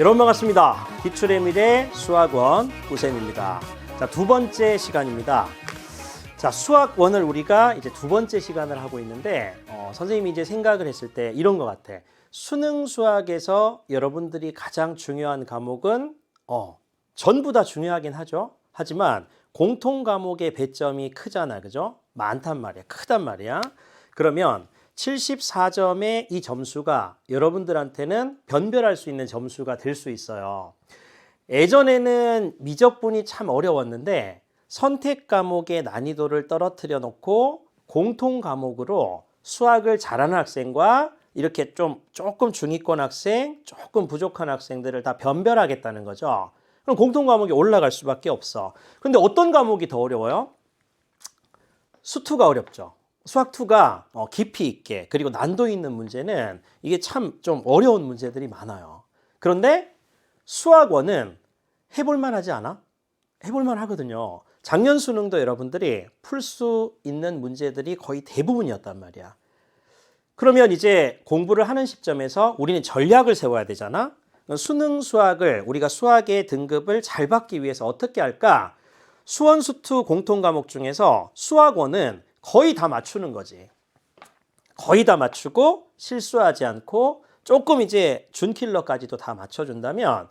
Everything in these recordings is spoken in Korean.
여러분 반갑습니다. 기출의 미래 수학원 꿀쌤입니다. 자, 두 번째 시간입니다. 자, 수학원을 우리가 이제 두 번째 시간을 하고 있는데 선생님이 이제 생각을 했을 때 이런 것 같아. 수능 수학에서 여러분들이 가장 중요한 과목은 전부 다 중요하긴 하죠. 하지만 공통 과목의 배점이 크잖아, 그죠? 많단 말이야, 크단 말이야. 그러면 74점의 이 점수가 여러분들한테는 변별할 수 있는 점수가 될 수 있어요. 예전에는 미적분이 참 어려웠는데 선택 과목의 난이도를 떨어뜨려 놓고 공통 과목으로 수학을 잘하는 학생과 이렇게 조금 중위권 학생, 조금 부족한 학생들을 다 변별하겠다는 거죠. 그럼 공통 과목이 올라갈 수밖에 없어. 근데 어떤 과목이 더 어려워요? 수2가 어렵죠. 수학2가 깊이 있게 그리고 난도 있는 문제는 이게 참 좀 어려운 문제들이 많아요. 그런데 수학1은 해볼만 하지 않아? 해볼만 하거든요. 작년 수능도 여러분들이 풀 수 있는 문제들이 거의 대부분이었단 말이야. 그러면 이제 공부를 하는 시점에서 우리는 전략을 세워야 되잖아. 수능 수학을 우리가 수학의 등급을 잘 받기 위해서 어떻게 할까? 수원, 수2 공통 과목 중에서 수학1은 거의 다 맞추는 거지. 거의 다 맞추고 실수하지 않고 조금 이제 준킬러까지도 다 맞춰준다면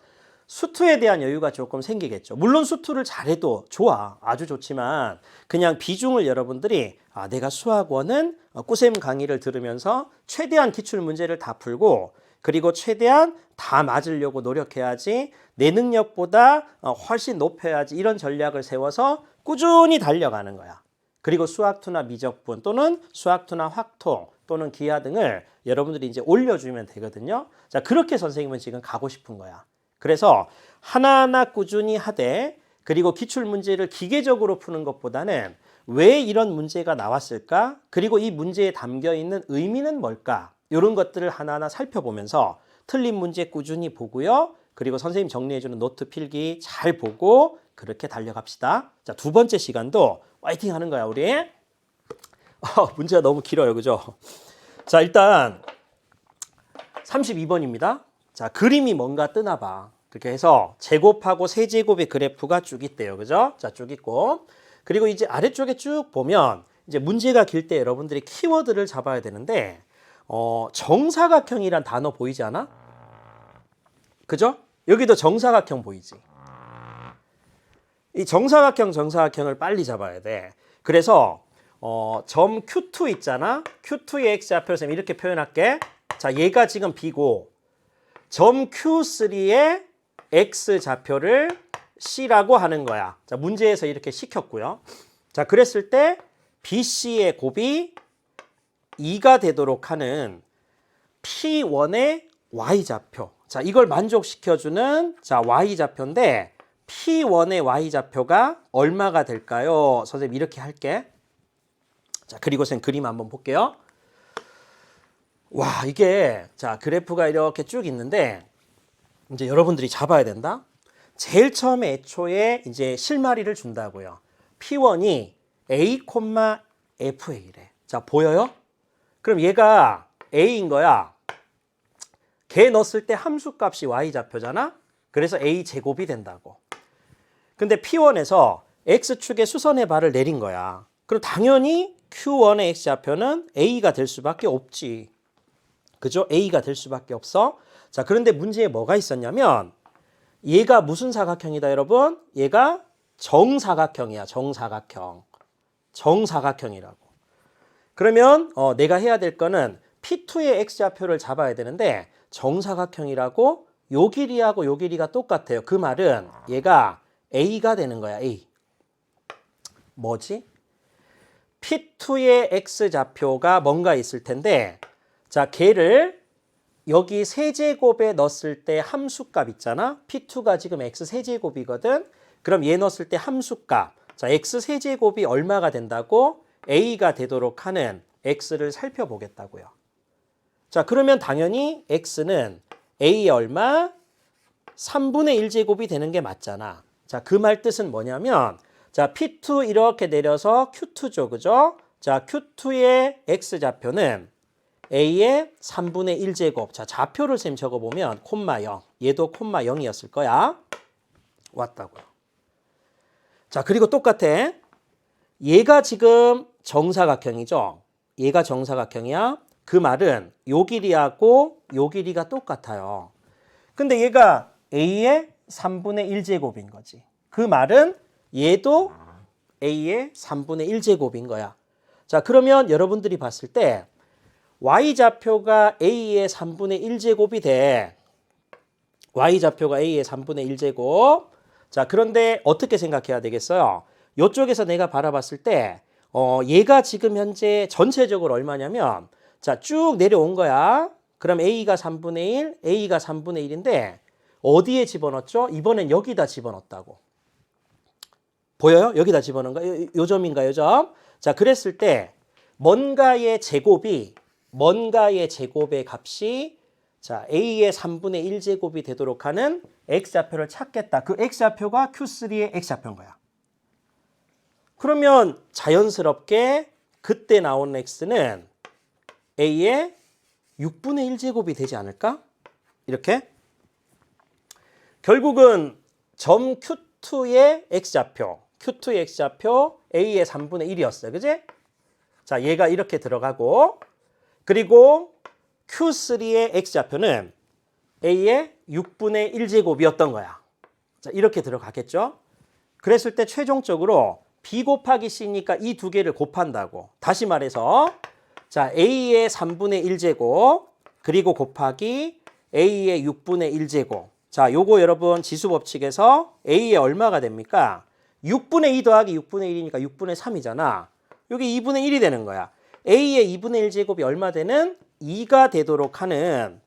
수2에 대한 여유가 조금 생기겠죠. 물론 수2를 잘해도 좋아. 아주 좋지만 그냥 비중을 여러분들이 내가 수학1은 꿀쌤 강의를 들으면서 최대한 기출 문제를 다 풀고 그리고 최대한 다 맞으려고 노력해야지 내 능력보다 훨씬 높여야지 이런 전략을 세워서 꾸준히 달려가는 거야. 그리고 수학2나 미적분 또는 수학2나 확통 또는 기하 등을 여러분들이 이제 올려주면 되거든요. 자, 그렇게 선생님은 지금 가고 싶은 거야. 그래서 하나하나 꾸준히 하되 그리고 기출문제를 기계적으로 푸는 것보다는 왜 이런 문제가 나왔을까? 그리고 이 문제에 담겨있는 의미는 뭘까? 이런 것들을 하나하나 살펴보면서 틀린 문제 꾸준히 보고요. 그리고 선생님 정리해주는 노트 필기 잘 보고 그렇게 달려갑시다. 자, 두 번째 시간도 파이팅 하는 거야, 우리. 문제가 너무 길어요, 그죠? 자, 일단 32번입니다. 자, 그림이 뭔가 뜨나 봐. 그렇게 해서 제곱하고 세제곱의 그래프가 쭉 있대요, 그죠? 자, 쭉 있고. 그리고 이제 아래쪽에 쭉 보면 이제 문제가 길 때 여러분들이 키워드를 잡아야 되는데 정사각형이란 단어 보이지 않아? 그죠? 여기도 정사각형 보이지? 이 정사각형을 빨리 잡아야 돼. 그래서 점 Q2 있잖아. Q2의 x좌표를 이렇게 표현할게. 자, 얘가 지금 B고 점 Q3의 x좌표를 C라고 하는 거야. 자, 문제에서 이렇게 시켰고요. 자, 그랬을 때 BC의 곱이 2가 되도록 하는 P1의 y좌표. 자, 이걸 만족시켜주는 y좌표인데 P1의 y좌표가 얼마가 될까요? 선생님 이렇게 할게. 자, 그리고 선생님 그림 한번 볼게요. 와, 이게 자, 그래프가 이렇게 쭉 있는데 이제 여러분들이 잡아야 된다. 제일 처음에 애초에 이제 실마리를 준다고요. P1이 A, FA래. 자, 보여요? 그럼 얘가 A인 거야. 걔 넣었을 때 함수값이 y좌표잖아. 그래서 A 제곱이 된다고. 근데 P1에서 X축에 수선의 발을 내린 거야. 그럼 당연히 Q1의 X좌표는 A가 될 수밖에 없지. 그죠? A가 될 수밖에 없어. 자, 그런데 문제에 뭐가 있었냐면 얘가 무슨 사각형이다, 여러분? 얘가 정사각형이야, 정사각형. 정사각형이라고. 그러면 내가 해야 될 거는 P2의 X좌표를 잡아야 되는데 정사각형이라고 요 길이하고 요 길이가 똑같아요. 그 말은 얘가 A가 되는 거야, A. 뭐지? P2의 X좌표가 뭔가 있을 텐데 자, 걔를 여기 세제곱에 넣었을 때 함수값 있잖아. P2가 지금 X세제곱이거든. 그럼 얘 넣었을 때 함수값. 자, X세제곱이 얼마가 된다고? A가 되도록 하는 X를 살펴보겠다고요. 자, 그러면 당연히 X는 A의 얼마? 3분의 1제곱이 되는 게 맞잖아. 자, 그 말 뜻은 뭐냐면 자, P2 이렇게 내려서 Q2죠. 그죠? 자, Q2의 X좌표는 a의 3분의 1제곱. 자, 좌표를 쌤 적어보면 콤마 0. 얘도 콤마 0이었을 거야. 왔다고요. 자, 그리고 똑같아. 얘가 지금 정사각형이죠. 얘가 정사각형이야. 그 말은 요 길이하고 요 길이가 똑같아요. 근데 얘가 a의 3분의 1제곱인 거지. 그 말은 얘도 a의 3분의 1제곱인 거야. 자, 그러면 여러분들이 봤을 때 y좌표가 a의 3분의 1제곱이 돼. y좌표가 a의 3분의 1제곱. 자, 그런데 어떻게 생각해야 되겠어요? 이쪽에서 내가 바라봤을 때 얘가 지금 현재 전체적으로 얼마냐면 자, 쭉 내려온 거야. 그럼 a가 3분의 1, a가 3분의 1인데 어디에 집어넣었죠? 이번엔 여기다 집어넣었다고. 보여요? 여기다 집어넣은 거? 요 점인가, 요 점? 자, 그랬을 때 뭔가의 제곱의 값이 자, a의 3분의 1제곱이 되도록 하는 x좌표를 찾겠다. 그 x좌표가 Q3의 x좌표인 거야. 그러면 자연스럽게 그때 나온 x는 a의 6분의 1제곱이 되지 않을까? 이렇게. 결국은 점 Q2의 x좌표, Q2의 x좌표 a의 3분의 1이었어요. 그지? 자, 얘가 이렇게 들어가고 그리고 Q3의 x좌표는 a의 6분의 1제곱이었던 거야. 자, 이렇게 들어가겠죠? 그랬을 때 최종적으로 b 곱하기 c니까 이 두 개를 곱한다고. 다시 말해서 자, a의 3분의 1제곱 그리고 곱하기 a의 6분의 1제곱. 자, 요거 여러분 지수법칙에서 a의 얼마가 됩니까? 6분의 2 더하기 6분의 1이니까 6분의 3이잖아. 여기 2분의 1이 되는 거야. a의 2분의 1제곱이 얼마 되는? 2가 되도록 하는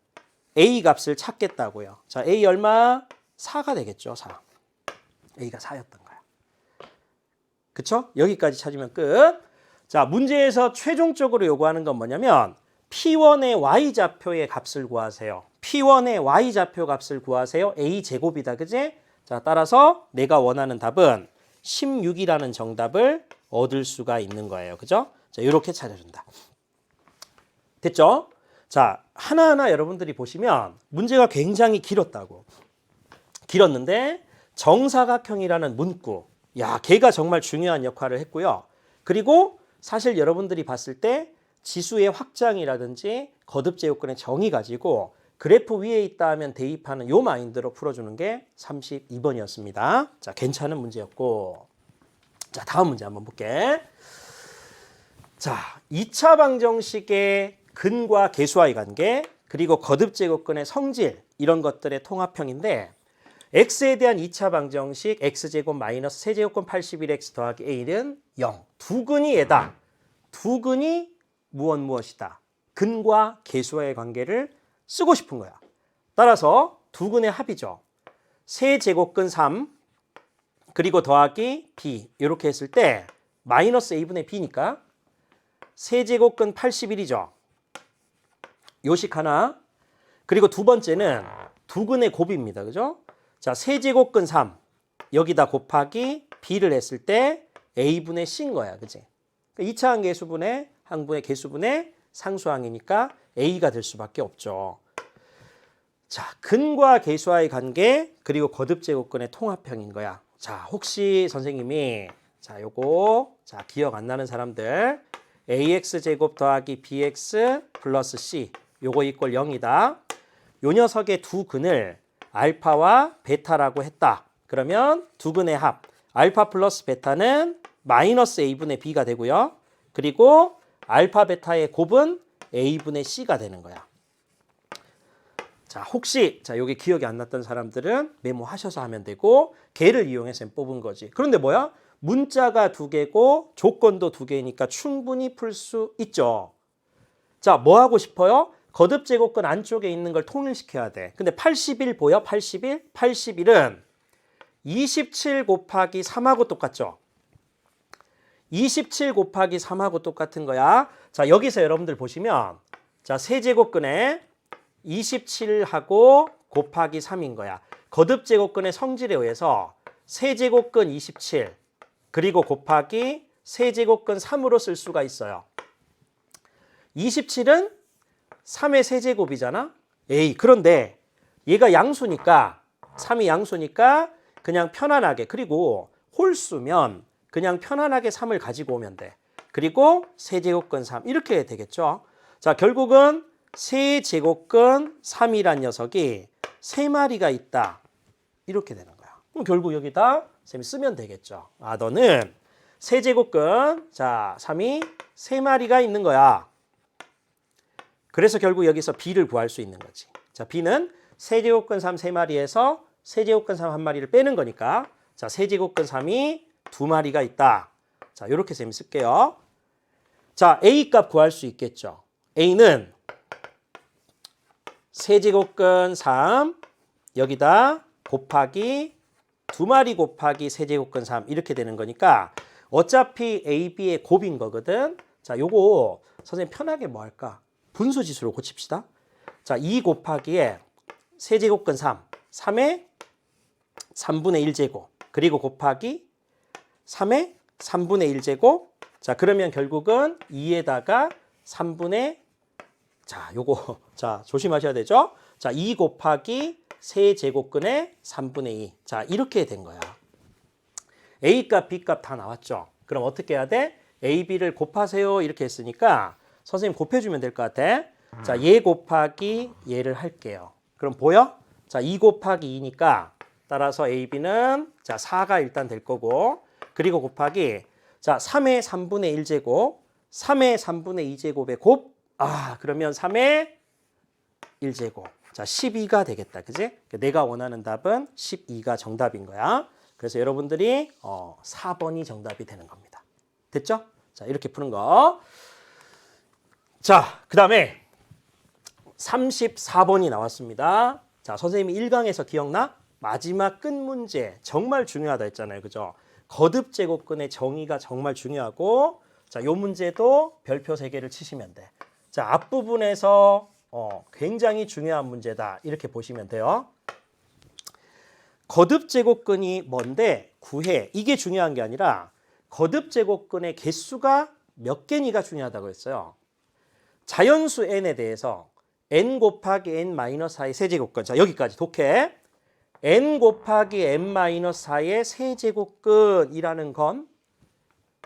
a 값을 찾겠다고요. 자, a 얼마? 4가 되겠죠. 4. a가 4였던 거야. 그쵸? 여기까지 찾으면 끝. 자, 문제에서 최종적으로 요구하는 건 뭐냐면 P1의 y좌표의 값을 구하세요. P1의 y좌표 값을 구하세요. a제곱이다. 그지? 자, 따라서 내가 원하는 답은 16이라는 정답을 얻을 수가 있는 거예요. 그죠? 자, 이렇게 찾아준다. 됐죠? 자, 하나하나 여러분들이 보시면 문제가 굉장히 길었다고. 길었는데 정사각형이라는 문구. 야, 걔가 정말 중요한 역할을 했고요. 그리고 사실 여러분들이 봤을 때 지수의 확장이라든지 거듭제곱근의 정의 가지고 그래프 위에 있다 하면 대입하는 요 마인드로 풀어주는 게 32번이었습니다. 자, 괜찮은 문제였고. 자, 다음 문제 한번 볼게. 자, 2차 방정식의 근과 계수와의 관계, 그리고 거듭제곱근의 성질, 이런 것들의 통합형인데 x에 대한 2차 방정식 x제곱 마이너스 세제곱근 81x 더하기 a는 0. 두 근이 얘다. 두 근이 무엇이다. 근과 계수와의 관계를 쓰고 싶은 거야. 따라서 두 근의 합이죠. 세제곱근 3 그리고 더하기 b 이렇게 했을 때 마이너스 a분의 b니까 세제곱근 81이죠. 요식 하나. 그리고 두 번째는 두 근의 곱입니다. 그죠? 자, 세제곱근 3 여기다 곱하기 b를 했을 때 a분의 c인 거야. 그지? 그러니까 2차항 계수분의 항분의 계수분의 상수항이니까 a가 될 수밖에 없죠. 자, 근과 계수와의 관계 그리고 거듭제곱근의 통합형인 거야. 자, 혹시 선생님이 자, 요거 자, 기억 안 나는 사람들 ax 제곱 더하기 bx 플러스 c 요거 이꼴 0이다. 요 녀석의 두 근을 알파와 베타라고 했다. 그러면 두 근의 합 알파 플러스 베타는 마이너스 a분의 b가 되고요. 그리고 알파 베타의 곱은 a분의 c가 되는 거야. 자, 혹시 자, 여기 기억이 안 났던 사람들은 메모하셔서 하면 되고 걔를 이용해서 뽑은 거지. 그런데 뭐야? 문자가 두 개고 조건도 두 개니까 충분히 풀 수 있죠. 자, 뭐 하고 싶어요? 거듭제곱근 안쪽에 있는 걸 통일시켜야 돼. 근데 81 보여? 81? 81은 27 곱하기 3하고 똑같죠? 27 곱하기 3하고 똑같은 거야. 자, 여기서 여러분들 보시면 자, 세제곱근에 27하고 곱하기 3인 거야. 거듭제곱근의 성질에 의해서 세제곱근 27 그리고 곱하기 세제곱근 3으로 쓸 수가 있어요. 27은 3의 세제곱이잖아. A. 그런데 얘가 양수니까 3이 양수니까 그냥 편안하게 그리고 홀수면 그냥 편안하게 3을 가지고 오면 돼. 그리고 세제곱근 3 이렇게 되겠죠. 자, 결국은 세제곱근 3이란 녀석이 3마리가 있다. 이렇게 되는 거야. 그럼 결국 여기다 쌤이 쓰면 되겠죠. 아, 너는 세제곱근 자 3이 3마리가 있는 거야. 그래서 결국 여기서 B를 구할 수 있는 거지. 자, B는 세제곱근 3 3마리에서 세제곱근 3 1마리를 빼는 거니까 자, 세제곱근 3이 2마리가 있다. 자, 이렇게 쌤이 쓸게요. 자, A 값 구할 수 있겠죠. A는 세제곱근 3 여기다 곱하기 2마리 곱하기 세제곱근 3 이렇게 되는 거니까 어차피 A, B의 곱인 거거든. 자, 요거 선생님 편하게 뭐 할까? 분수지수로 고칩시다. 자, 2 곱하기에 세제곱근 3, 3의 3분의 1제곱 그리고 곱하기 3의 3분의 1제곱 자, 그러면 결국은 2에다가 3분의 자, 요거 자, 조심하셔야 되죠? 자, 2 곱하기 세제곱근의 3분의 2. 자, 이렇게 된 거야. A 값, B 값 다 나왔죠? 그럼 어떻게 해야 돼? A, B를 곱하세요. 이렇게 했으니까 선생님 곱해주면 될 것 같아. 자, 얘 곱하기 얘를 할게요. 그럼 보여? 자, 2 곱하기 2니까 따라서 A, B는 자, 4가 일단 될 거고 그리고 곱하기 자, 3의 3분의 1제곱 3의 3분의 2제곱의 곱 아, 그러면 3의 1제곱 자, 12가 되겠다. 그지? 내가 원하는 답은 12가 정답인 거야. 그래서 여러분들이 4번이 정답이 되는 겁니다. 됐죠? 자, 이렇게 푸는 거. 자, 그 다음에 34번이 나왔습니다. 자, 선생님이 1강에서 기억나? 마지막 끝 문제 정말 중요하다 했잖아요. 그죠? 거듭 제곱근의 정의가 정말 중요하고 자, 요 문제도 별표 3개를 치시면 돼. 자, 앞부분에서 굉장히 중요한 문제다. 이렇게 보시면 돼요. 거듭 제곱근이 뭔데 구해. 이게 중요한 게 아니라 거듭 제곱근의 개수가 몇 개니가 중요하다고 했어요. 자연수 n에 대해서 n 곱하기 n-4의 세제곱근. 자, 여기까지 독해. n 곱하기 n-4의 세제곱근이라는 건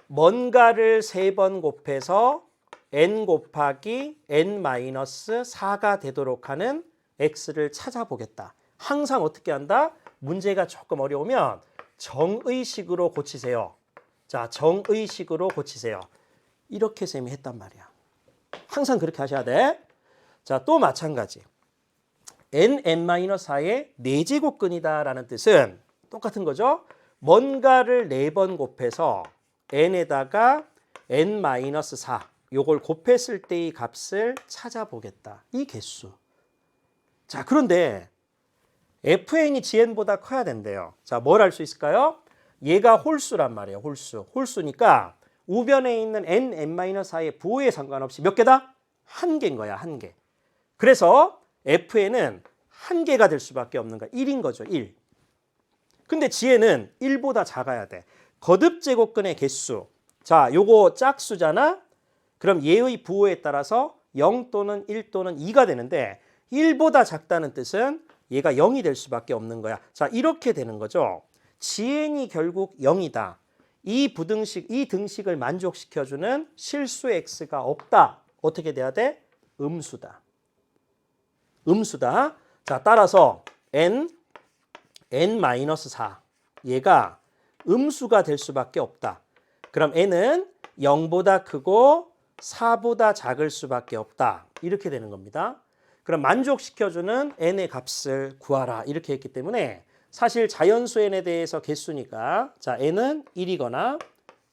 뭔가를 3번 곱해서 n 곱하기 n-4가 되도록 하는 x를 찾아보겠다. 항상 어떻게 한다? 문제가 조금 어려우면 정의식으로 고치세요. 자, 정의식으로 고치세요. 이렇게 쌤이 했단 말이야. 항상 그렇게 하셔야 돼. 자, 또 마찬가지. n-4의 4제곱근이다라는 뜻은 똑같은 거죠. 뭔가를 4번 곱해서 n에다가 n-4 요걸 곱했을 때의 값을 찾아보겠다. 이 개수. 자, 그런데 fn이 gn보다 커야 된대요. 자, 뭘 할 수 있을까요? 얘가 홀수란 말이에요. 홀수. 홀수니까 우변에 있는 n-4의 부호에 상관없이 몇 개다? 1개인 거야. 1개. 그래서 fn은 1개가 될 수밖에 없는 거야. 1인 거죠. 1. 근데 gn은 1보다 작아야 돼. 거듭 제곱근의 개수. 자, 요거 짝수잖아. 그럼 얘의 부호에 따라서 0 또는 1 또는 2가 되는데 1보다 작다는 뜻은 얘가 0이 될 수밖에 없는 거야. 자, 이렇게 되는 거죠. gn이 결국 0이다. 이 등식을 만족시켜주는 실수 x가 없다. 어떻게 돼야 돼? 음수다. 음수다. 자, 따라서 n-4 얘가 음수가 될 수밖에 없다. 그럼 n은 0보다 크고 4보다 작을 수밖에 없다. 이렇게 되는 겁니다. 그럼 만족시켜주는 n의 값을 구하라. 이렇게 했기 때문에 사실 자연수 n에 대해서 개수니까 자, n은 1이거나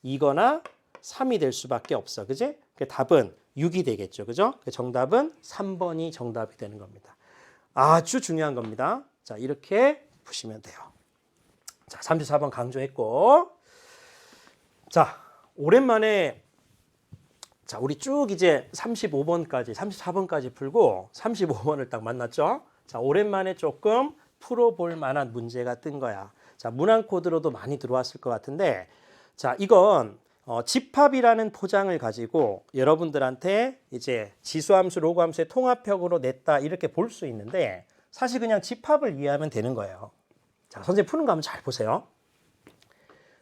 2거나 3이 될 수밖에 없어. 그지? 답은 6이 되겠죠. 그죠? 정답은 3번이 정답이 되는 겁니다. 아주 중요한 겁니다. 자, 이렇게 보시면 돼요. 자, 34번 강조했고. 자, 오랜만에 자, 우리 쭉 이제 35번까지, 34번까지 풀고 35번을 딱 만났죠? 자, 오랜만에 조금 풀어볼 만한 문제가 뜬 거야. 자, 문항 코드로도 많이 들어왔을 것 같은데 자, 이건 집합이라는 포장을 가지고 여러분들한테 이제 지수함수, 로그함수의 통합형으로 냈다 이렇게 볼 수 있는데 사실 그냥 집합을 이해하면 되는 거예요. 자, 선생님 푸는 거 한번 잘 보세요.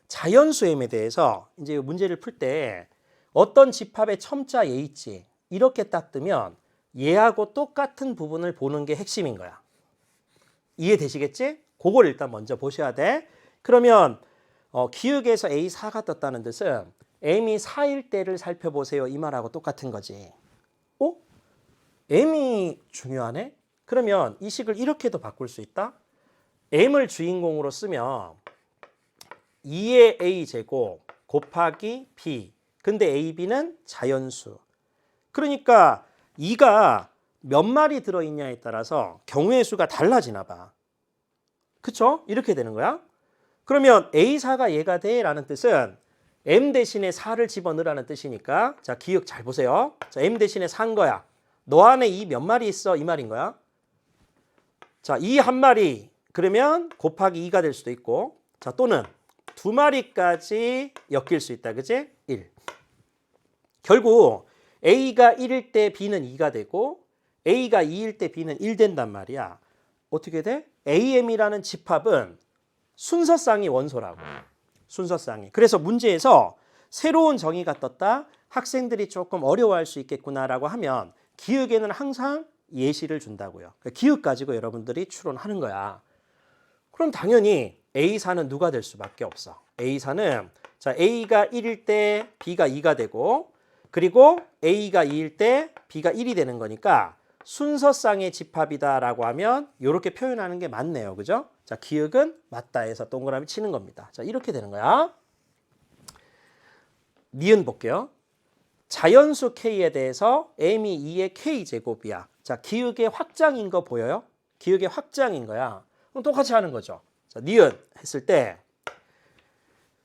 자연수엠에 대해서 이제 문제를 풀 때 어떤 집합의 첨자 얘 있지 이렇게 딱 뜨면 얘하고 똑같은 부분을 보는 게 핵심인 거야. 이해되시겠지? 그걸 일단 먼저 보셔야 돼. 그러면 기역에서 A4가 떴다는 뜻은 M이 4일 때를 살펴보세요 이 말하고 똑같은 거지. M이 중요하네? 그러면 이 식을 이렇게도 바꿀 수 있다. M을 주인공으로 쓰면 2의 A제곱 곱하기 B. 근데 A, B는 자연수. 그러니까 2가 몇 마리 들어있냐에 따라서 경우의 수가 달라지나 봐. 그쵸? 이렇게 되는 거야. 그러면 A4가 얘가 돼 라는 뜻은 M 대신에 4를 집어넣으라는 뜻이니까 자, 기억 잘 보세요. 자, M 대신에 4인 거야. 너 안에 이 몇 마리 있어? 이 말인 거야. 자, 이 한 마리 그러면 곱하기 2가 될 수도 있고 자, 또는 두 마리까지 엮일 수 있다. 그지? 1. 결국 A가 1일 때 B는 2가 되고 A가 2일 때 B는 1 된단 말이야. 어떻게 돼? AM이라는 집합은 순서쌍이 원소라고. 순서쌍이. 그래서 문제에서 새로운 정의가 떴다. 학생들이 조금 어려워할 수 있겠구나라고 하면 기역에는 항상 예시를 준다고요. 기역 가지고 여러분들이 추론하는 거야. 그럼 당연히 A4는 누가 될 수밖에 없어. A4는 자, A가 1일 때 B가 2가 되고 그리고 A가 2일 때 B가 1이 되는 거니까 순서쌍의 집합이다라고 하면 이렇게 표현하는 게 맞네요. 그죠? 자, 기역은 맞다 해서 동그라미 치는 겁니다. 자, 이렇게 되는 거야. 니은 볼게요. 자연수 K에 대해서 M이 2의 K제곱이야. 자, 기역의 확장인 거 보여요? 기역의 확장인 거야. 그럼 똑같이 하는 거죠. 자, 니은 했을 때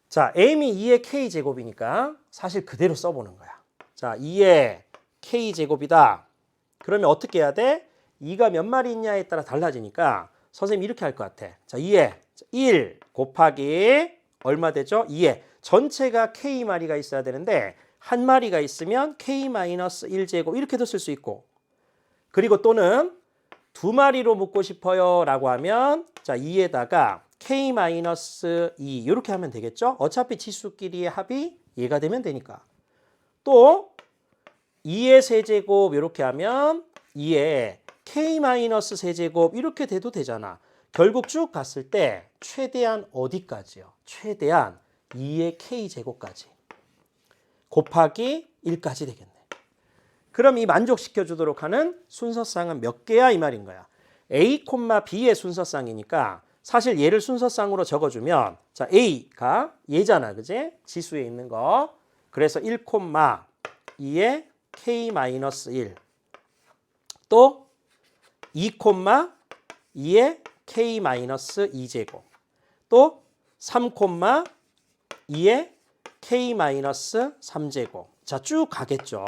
자, M이 2의 K제곱이니까 사실 그대로 써보는 거야. 자, 2의 K제곱이다. 그러면 어떻게 해야 돼? 2가 몇 마리 있냐에 따라 달라지니까 선생님이 이렇게 할 것 같아. 자, 2에 1 곱하기 얼마 되죠? 2에 전체가 K마리가 있어야 되는데 한 마리가 있으면 K-1제곱 이렇게도 쓸 수 있고 그리고 또는 두 마리로 묶고 싶어요 라고 하면 자, 2에다가 K-2 이렇게 하면 되겠죠? 어차피 지수끼리의 합이 얘가 되면 되니까. 또 2의 세제곱 이렇게 하면 2의 K-세제곱 이렇게 돼도 되잖아. 결국 쭉 갔을 때 최대한 어디까지요? 최대한 2의 K제곱까지. 곱하기 1까지 되겠네. 그럼 이 만족시켜 주도록 하는 순서쌍은 몇 개야 이 말인 거야. A, B의 순서쌍이니까 사실 얘를 순서쌍으로 적어주면 자, A가 얘잖아. 그지? 지수에 있는 거. 그래서 1, 2의 K-1 또 2, 2의 K-2제곱 또 3, 2의 K-3제곱 자, 쭉 가겠죠.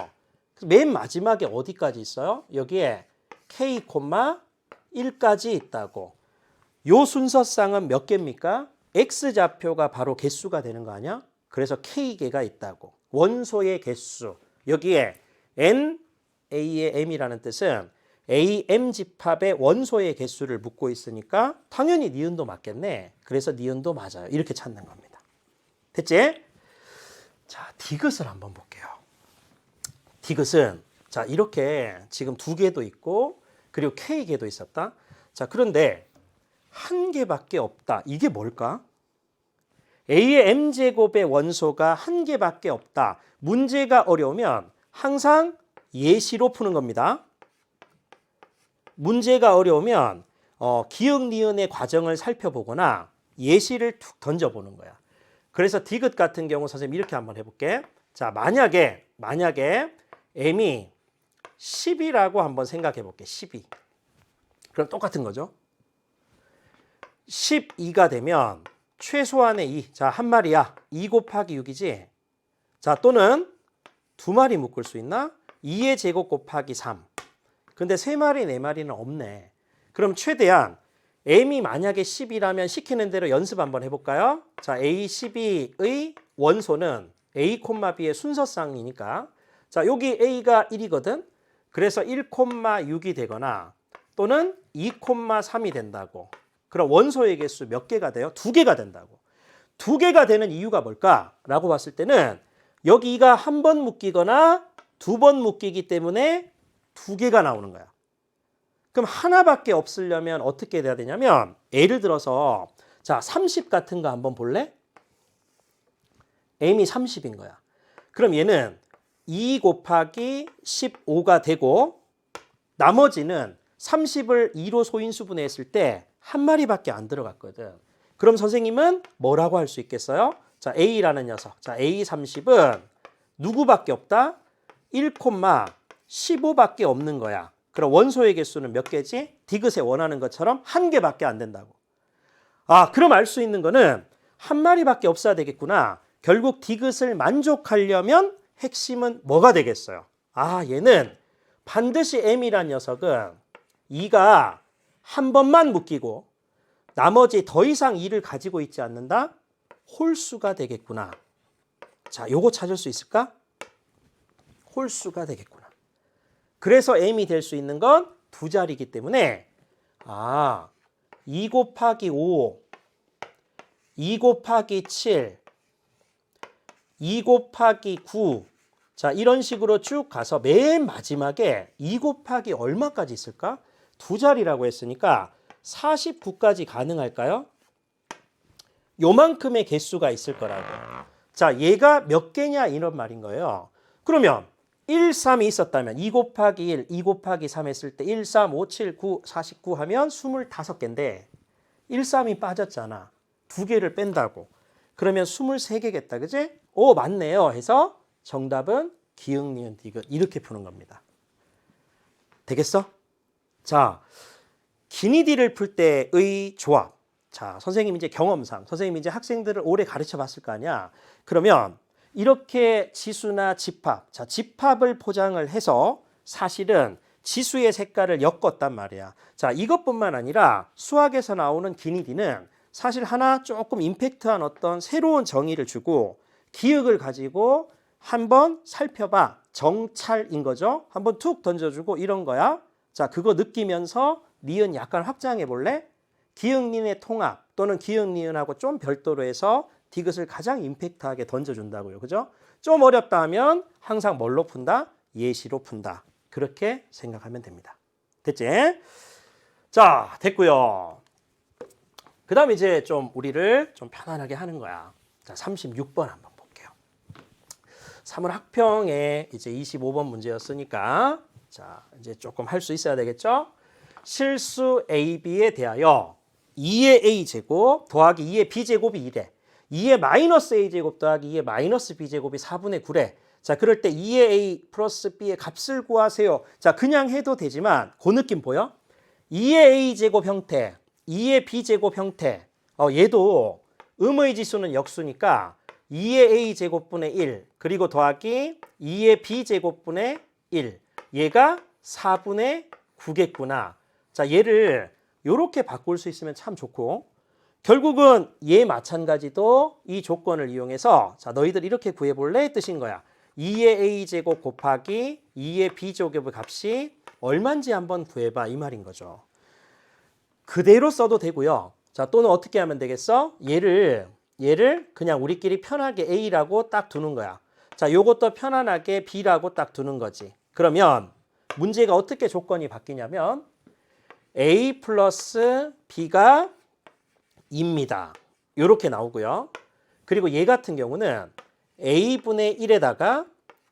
맨 마지막에 어디까지 있어요? 여기에 K,1까지 있다고. 요 순서쌍은 몇 개입니까? X좌표가 바로 개수가 되는 거 아니야? 그래서 K개가 있다고. 원소의 개수. 여기에 N, A의 M이라는 뜻은 AM 집합의 원소의 개수를 묻고 있으니까 당연히 니은도 맞겠네. 그래서 니은도 맞아요. 이렇게 찾는 겁니다. 됐지? 자, 디귿을 한번 볼게요. 디귿은 자, 이렇게 지금 두 개도 있고 그리고 K개도 있었다. 자, 그런데 한 개밖에 없다. 이게 뭘까? A의 M제곱의 원소가 한 개밖에 없다. 문제가 어려우면 항상 예시로 푸는 겁니다. 문제가 어려우면 기역, 니은의 과정을 살펴보거나 예시를 툭 던져보는 거야. 그래서 디귿 같은 경우 선생님 이렇게 한번 해볼게. 자, 만약에 M이 10이라고 한번 생각해 볼게. 12. 그럼 똑같은 거죠. 12가 되면 최소한의 2. 자, 한 마리야. 2 곱하기 6이지. 자, 또는 두 마리 묶을 수 있나? 2의 제곱 곱하기 3. 근데 세 마리, 네 마리는 없네. 그럼 최대한 M이 만약에 10이라면 시키는 대로 연습 한번 해볼까요? 자, A12의 원소는 A, B의 순서쌍이니까 자, 여기 A가 1이거든. 그래서 1,6이 되거나 또는 2,3이 된다고. 그럼 원소의 개수 몇 개가 돼요? 2개가 된다고. 2개가 되는 이유가 뭘까라고 봤을 때는 여기가 한 번 묶이거나 2번 묶이기 때문에 2개가 나오는 거야. 그럼 하나밖에 없으려면 어떻게 돼야 되냐면 예를 들어서 자, 30 같은 거 한번 볼래? m이 30인 거야. 그럼 얘는 2 곱하기 15가 되고 나머지는 30을 2로 소인수분해했을 때 한 마리밖에 안 들어갔거든. 그럼 선생님은 뭐라고 할 수 있겠어요? 자, A라는 녀석. 자, A30은 누구밖에 없다? 1,15밖에 없는 거야. 그럼 원소의 개수는 몇 개지? 디귿에 원하는 것처럼 한 개밖에 안 된다고. 아, 그럼 알 수 있는 거는 한 마리밖에 없어야 되겠구나. 결국 디귿을 만족하려면 핵심은 뭐가 되겠어요? 아, 얘는 반드시 M이란 녀석은 2가 한 번만 묶이고 나머지 더 이상 2를 가지고 있지 않는다? 홀수가 되겠구나. 자, 요거 찾을 수 있을까? 홀수가 되겠구나. 그래서 M이 될 수 있는 건 두 자리이기 때문에 2 곱하기 5, 2 곱하기 7, 2 곱하기 9 자, 이런 식으로 쭉 가서 맨 마지막에 2 곱하기 얼마까지 있을까? 두 자리라고 했으니까 49까지 가능할까요? 요만큼의 개수가 있을 거라고. 자, 얘가 몇 개냐 이런 말인 거예요. 그러면 1, 3이 있었다면 2 곱하기 1, 2 곱하기 3 했을 때 1, 3, 5, 7, 9, 49 하면 25개인데 1, 3이 빠졌잖아. 두 개를 뺀다고. 그러면 23개겠다. 그지? 오, 맞네요. 해서 정답은 기역, 니은, 디귿 이렇게 푸는 겁니다. 되겠어? 자, 기니디를 풀 때의 조합. 자, 선생님이 이제 경험상, 선생님이 이제 학생들을 오래 가르쳐 봤을 거 아니야. 그러면 이렇게 지수나 집합, 자, 집합을 포장을 해서 사실은 지수의 색깔을 엮었단 말이야. 자, 이것뿐만 아니라 수학에서 나오는 기니디는 사실 하나 조금 임팩트한 어떤 새로운 정의를 주고 기억을 가지고 한번 살펴봐. 정찰인 거죠. 한번 툭 던져주고 이런 거야. 자, 그거 느끼면서 니은 약간 확장해 볼래? 기역니은의 통합 또는 기역니은하고 좀 별도로 해서 디귿을 가장 임팩트하게 던져준다고요. 그죠? 좀 어렵다 하면 항상 뭘로 푼다? 예시로 푼다. 그렇게 생각하면 됩니다. 됐지? 자, 됐고요. 그 다음에 이제 좀 우리를 좀 편안하게 하는 거야. 자, 36번 한번 볼게요. 3월 학평에 이제 25번 문제였으니까 자, 이제 조금 할 수 있어야 되겠죠? 실수 AB에 대하여 2의 A제곱 더하기 2의 B제곱이 2래. 2의 마이너스 A제곱 더하기 2의 마이너스 B제곱이 4분의 9래. 자, 그럴 때 2의 A 플러스 B의 값을 구하세요. 자, 그냥 해도 되지만 그 느낌 보여? 2의 A제곱 형태, 2의 B제곱 형태. 얘도 음의 지수는 역수니까 2의 A제곱분의 1 그리고 더하기 2의 B제곱분의 1. 얘가 4분의 9겠구나. 자, 얘를 이렇게 바꿀 수 있으면 참 좋고 결국은 얘 마찬가지도 이 조건을 이용해서 자, 너희들 이렇게 구해볼래? 뜻인 거야. 2의 A제곱 곱하기 2의 B제곱의 값이 얼마인지 한번 구해봐 이 말인 거죠. 그대로 써도 되고요. 자, 또는 어떻게 하면 되겠어? 얘를 그냥 우리끼리 편하게 A라고 딱 두는 거야. 자, 요것도 편안하게 B라고 딱 두는 거지. 그러면 문제가 어떻게 조건이 바뀌냐면 A 플러스 B가 2입니다. 이렇게 나오고요. 그리고 얘 같은 경우는 A분의 1에다가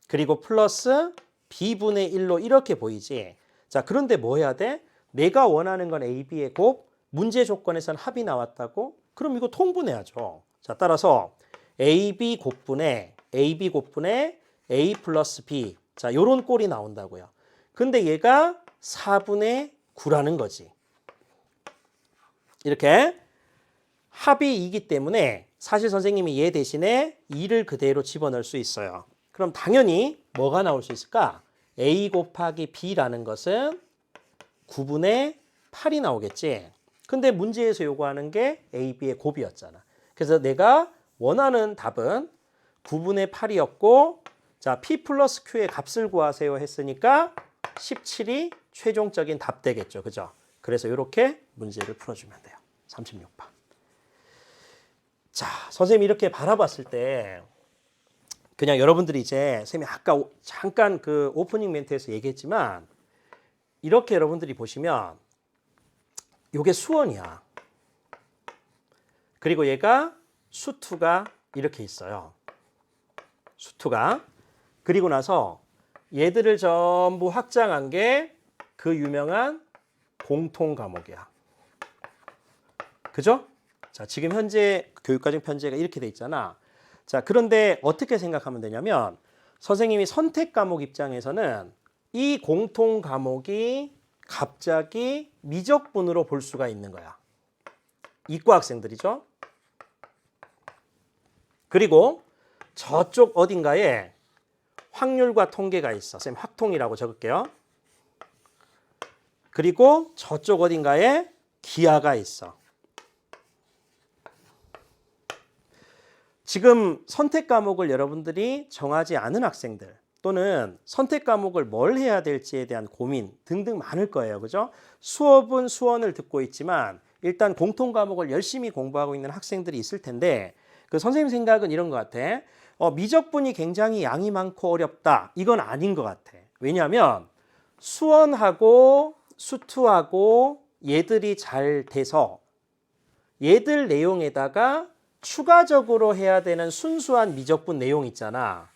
그리고 플러스 B분의 1로 이렇게 보이지. 자, 그런데 뭐 해야 돼? 내가 원하는 건 A, B의 곱, 문제 조건에선 합이 나왔다고? 그럼 이거 통분해야죠. 자, 따라서 AB 곱분의 A 플러스 B. 자, 요런 꼴이 나온다고요. 근데 얘가 4분의 9라는 거지. 이렇게 합이 2기 때문에 사실 선생님이 얘 대신에 2를 그대로 집어넣을 수 있어요. 그럼 당연히 뭐가 나올 수 있을까? A 곱하기 B라는 것은 9분의 8이 나오겠지. 근데 문제에서 요구하는 게 A, B의 곱이었잖아. 그래서 내가 원하는 답은 9분의 8이었고 자, P 플러스 Q의 값을 구하세요 했으니까 17이 최종적인 답 되겠죠. 그죠? 그래서 이렇게 문제를 풀어주면 돼요. 36번. 자, 선생님이 이렇게 바라봤을 때 그냥 여러분들이 이제 선생님이 아까 잠깐 그 오프닝 멘트에서 얘기했지만 이렇게 여러분들이 보시면 이게 수원이야. 그리고 얘가 수투가 이렇게 있어요. 수투가. 그리고 나서 얘들을 전부 확장한 게 그 유명한 공통 과목이야. 그죠? 자, 지금 현재 교육과정 편제가 이렇게 돼 있잖아. 자, 그런데 어떻게 생각하면 되냐면 선생님이 선택 과목 입장에서는 이 공통 과목이 갑자기 미적분으로 볼 수가 있는 거야. 이과 학생들이죠. 그리고 저쪽 어딘가에 확률과 통계가 있어. 선생님 확통이라고 적을게요. 그리고 저쪽 어딘가에 기하가 있어. 지금 선택 과목을 여러분들이 정하지 않은 학생들 또는 선택 과목을 뭘 해야 될지에 대한 고민 등등 많을 거예요. 그죠? 수업은 수원을 듣고 있지만 일단 공통 과목을 열심히 공부하고 있는 학생들이 있을 텐데 그 선생님 생각은 이런 것 같아. 미적분이 굉장히 양이 많고 어렵다. 이건 아닌 것 같아. 왜냐하면 수원하고 수투하고 얘들이 잘 돼서 얘들 내용에다가 추가적으로 해야 되는 순수한 미적분 내용 있잖아.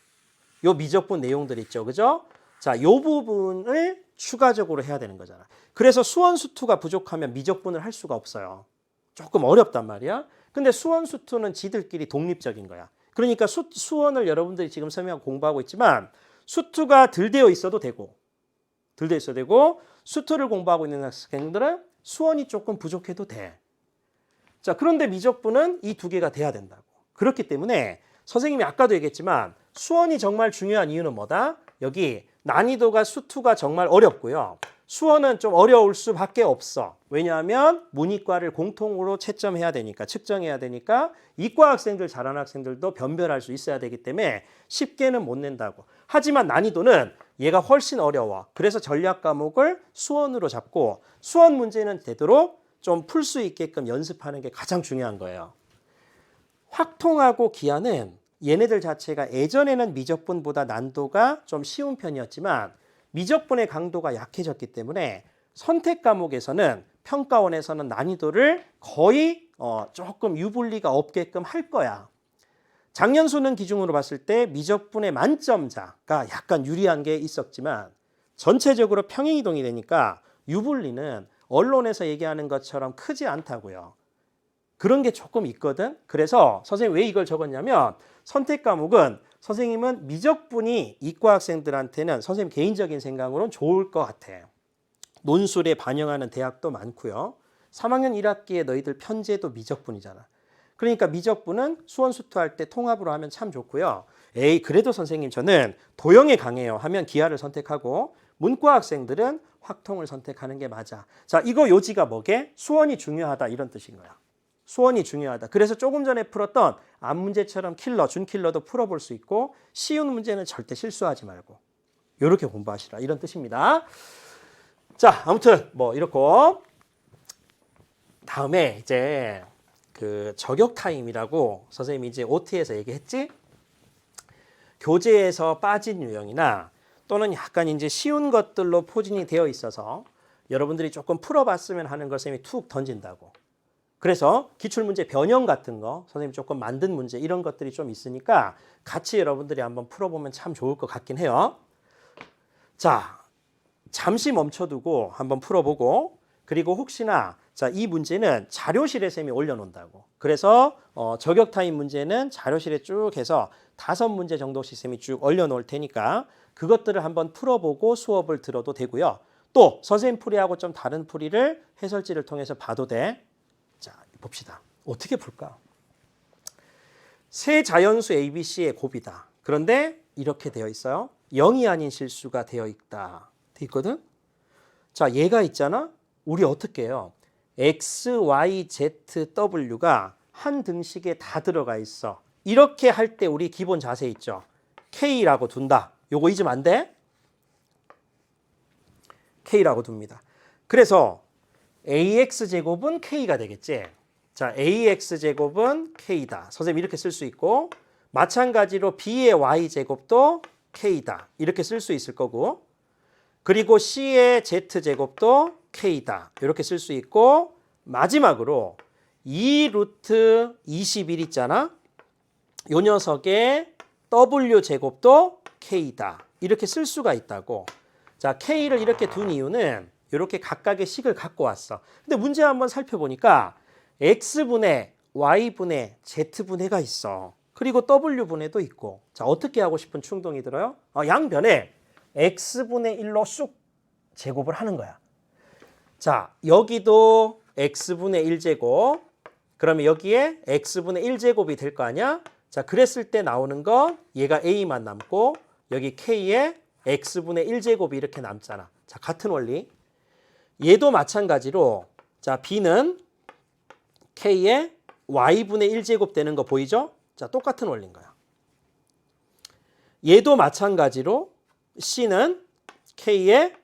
요 미적분 내용들 있죠. 그죠? 자, 요 부분을 추가적으로 해야 되는 거잖아. 그래서 수원 수투가 부족하면 미적분을 할 수가 없어요. 조금 어렵단 말이야. 근데 수원 수투는 지들끼리 독립적인 거야. 그러니까 수원을 여러분들이 지금 설명하고 공부하고 있지만 수투가 덜 되어 있어도 되고 수투를 공부하고 있는 학생들은 수원이 조금 부족해도 돼. 자, 그런데 미적분은 이 두 개가 돼야 된다고. 그렇기 때문에 선생님이 아까도 얘기했지만 수원이 정말 중요한 이유는 뭐다? 여기 난이도가 수투가 정말 어렵고요. 수원은 좀 어려울 수밖에 없어. 왜냐하면 문이과를 공통으로 채점해야 되니까, 측정해야 되니까 이과 학생들 잘하는 학생들도 변별할 수 있어야 되기 때문에 쉽게는 못 낸다고. 하지만 난이도는 얘가 훨씬 어려워. 그래서 전략 과목을 수원으로 잡고 수원 문제는 되도록 좀 풀 수 있게끔 연습하는 게 가장 중요한 거예요. 확통하고 기하는 얘네들 자체가 예전에는 미적분보다 난도가 좀 쉬운 편이었지만 미적분의 강도가 약해졌기 때문에 선택 과목에서는 평가원에서는 난이도를 거의 조금 유불리가 없게끔 할 거야. 작년 수능 기준으로 봤을 때 미적분의 만점자가 약간 유리한 게 있었지만 전체적으로 평행이동이 되니까 유불리는 언론에서 얘기하는 것처럼 크지 않다고요. 그런 게 조금 있거든. 그래서 선생님 왜 이걸 적었냐면 선택 과목은 선생님은 미적분이 이과 학생들한테는 선생님 개인적인 생각으로는 좋을 것 같아. 논술에 반영하는 대학도 많고요. 3학년 1학기에 너희들 편제도 미적분이잖아. 그러니까 미적분은 수원 수투할 때 통합으로 하면 참 좋고요. 에이 그래도 선생님 저는 도형에 강해요 하면 기하를 선택하고 문과 학생들은 확통을 선택하는 게 맞아. 자, 이거 요지가 뭐게? 수원이 중요하다 이런 뜻인 거야. 수원이 중요하다. 그래서 조금 전에 풀었던 앞 문제처럼 킬러, 준킬러도 풀어볼 수 있고 쉬운 문제는 절대 실수하지 말고 이렇게 공부하시라 이런 뜻입니다. 자, 아무튼 뭐 이렇고 다음에 이제 그 저격 타임이라고 선생님이 이제 OT에서 얘기했지? 교재에서 빠진 유형이나 또는 약간 이제 쉬운 것들로 포진이 되어 있어서 여러분들이 조금 풀어봤으면 하는 걸 선생님이 툭 던진다고. 그래서 기출문제 변형 같은 거 선생님 조금 만든 문제 이런 것들이 좀 있으니까 같이 여러분들이 한번 풀어보면 참 좋을 것 같긴 해요. 자, 잠시 멈춰두고 한번 풀어보고 그리고 혹시나 자, 이 문제는 자료실에 쌤이 올려놓는다고. 그래서 저격 타임 문제는 자료실에 쭉 해서 5문제 정도씩 쌤이 쭉 올려놓을 테니까 그것들을 한번 풀어보고 수업을 들어도 되고요. 또 선생님 풀이하고 좀 다른 풀이를 해설지를 통해서 봐도 돼. 자, 봅시다. 어떻게 풀까? 세 자연수 ABC의 곱이다. 그런데 이렇게 되어 있어요. 0이 아닌 실수가 되어 있다. 돼 있거든? 자, 얘가 있잖아. 우리 어떻게 해요? X, Y, Z, W가 한 등식에 다 들어가 있어. 이렇게 할 때 우리 기본 자세 있죠. K라고 둔다. 요거 잊으면 안 돼. K라고 둡니다. 그래서 AX제곱은 K가 되겠지. 자, AX제곱은 K다. 선생님 이렇게 쓸 수 있고 마찬가지로 B의 Y제곱도 K다. 이렇게 쓸 수 있을 거고 그리고 C의 Z제곱도 K다. 이렇게 쓸 수 있고 마지막으로 2 루트 21 있잖아. 요 녀석의 W제곱도 K다. 이렇게 쓸 수가 있다고. 자, K를 이렇게 둔 이유는 이렇게 각각의 식을 갖고 왔어. 근데 문제 한번 살펴보니까 X분의 Y분의 Z분의가 있어. 그리고 W분의도 있고. 자, 어떻게 하고 싶은 충동이 들어요? 양변에 X분의 1로 쑥 제곱을 하는 거야. 자, 여기도 X분의 1제곱. 그러면 여기에 X분의 1제곱이 될 거 아니야? 자, 그랬을 때 나오는 거 얘가 A만 남고 여기 K에 X분의 1제곱이 이렇게 남잖아. 자, 같은 원리. 얘도 마찬가지로 자, B는 K에 Y분의 1제곱 되는 거 보이죠? 자, 똑같은 원리인 거야. 얘도 마찬가지로 C는 K에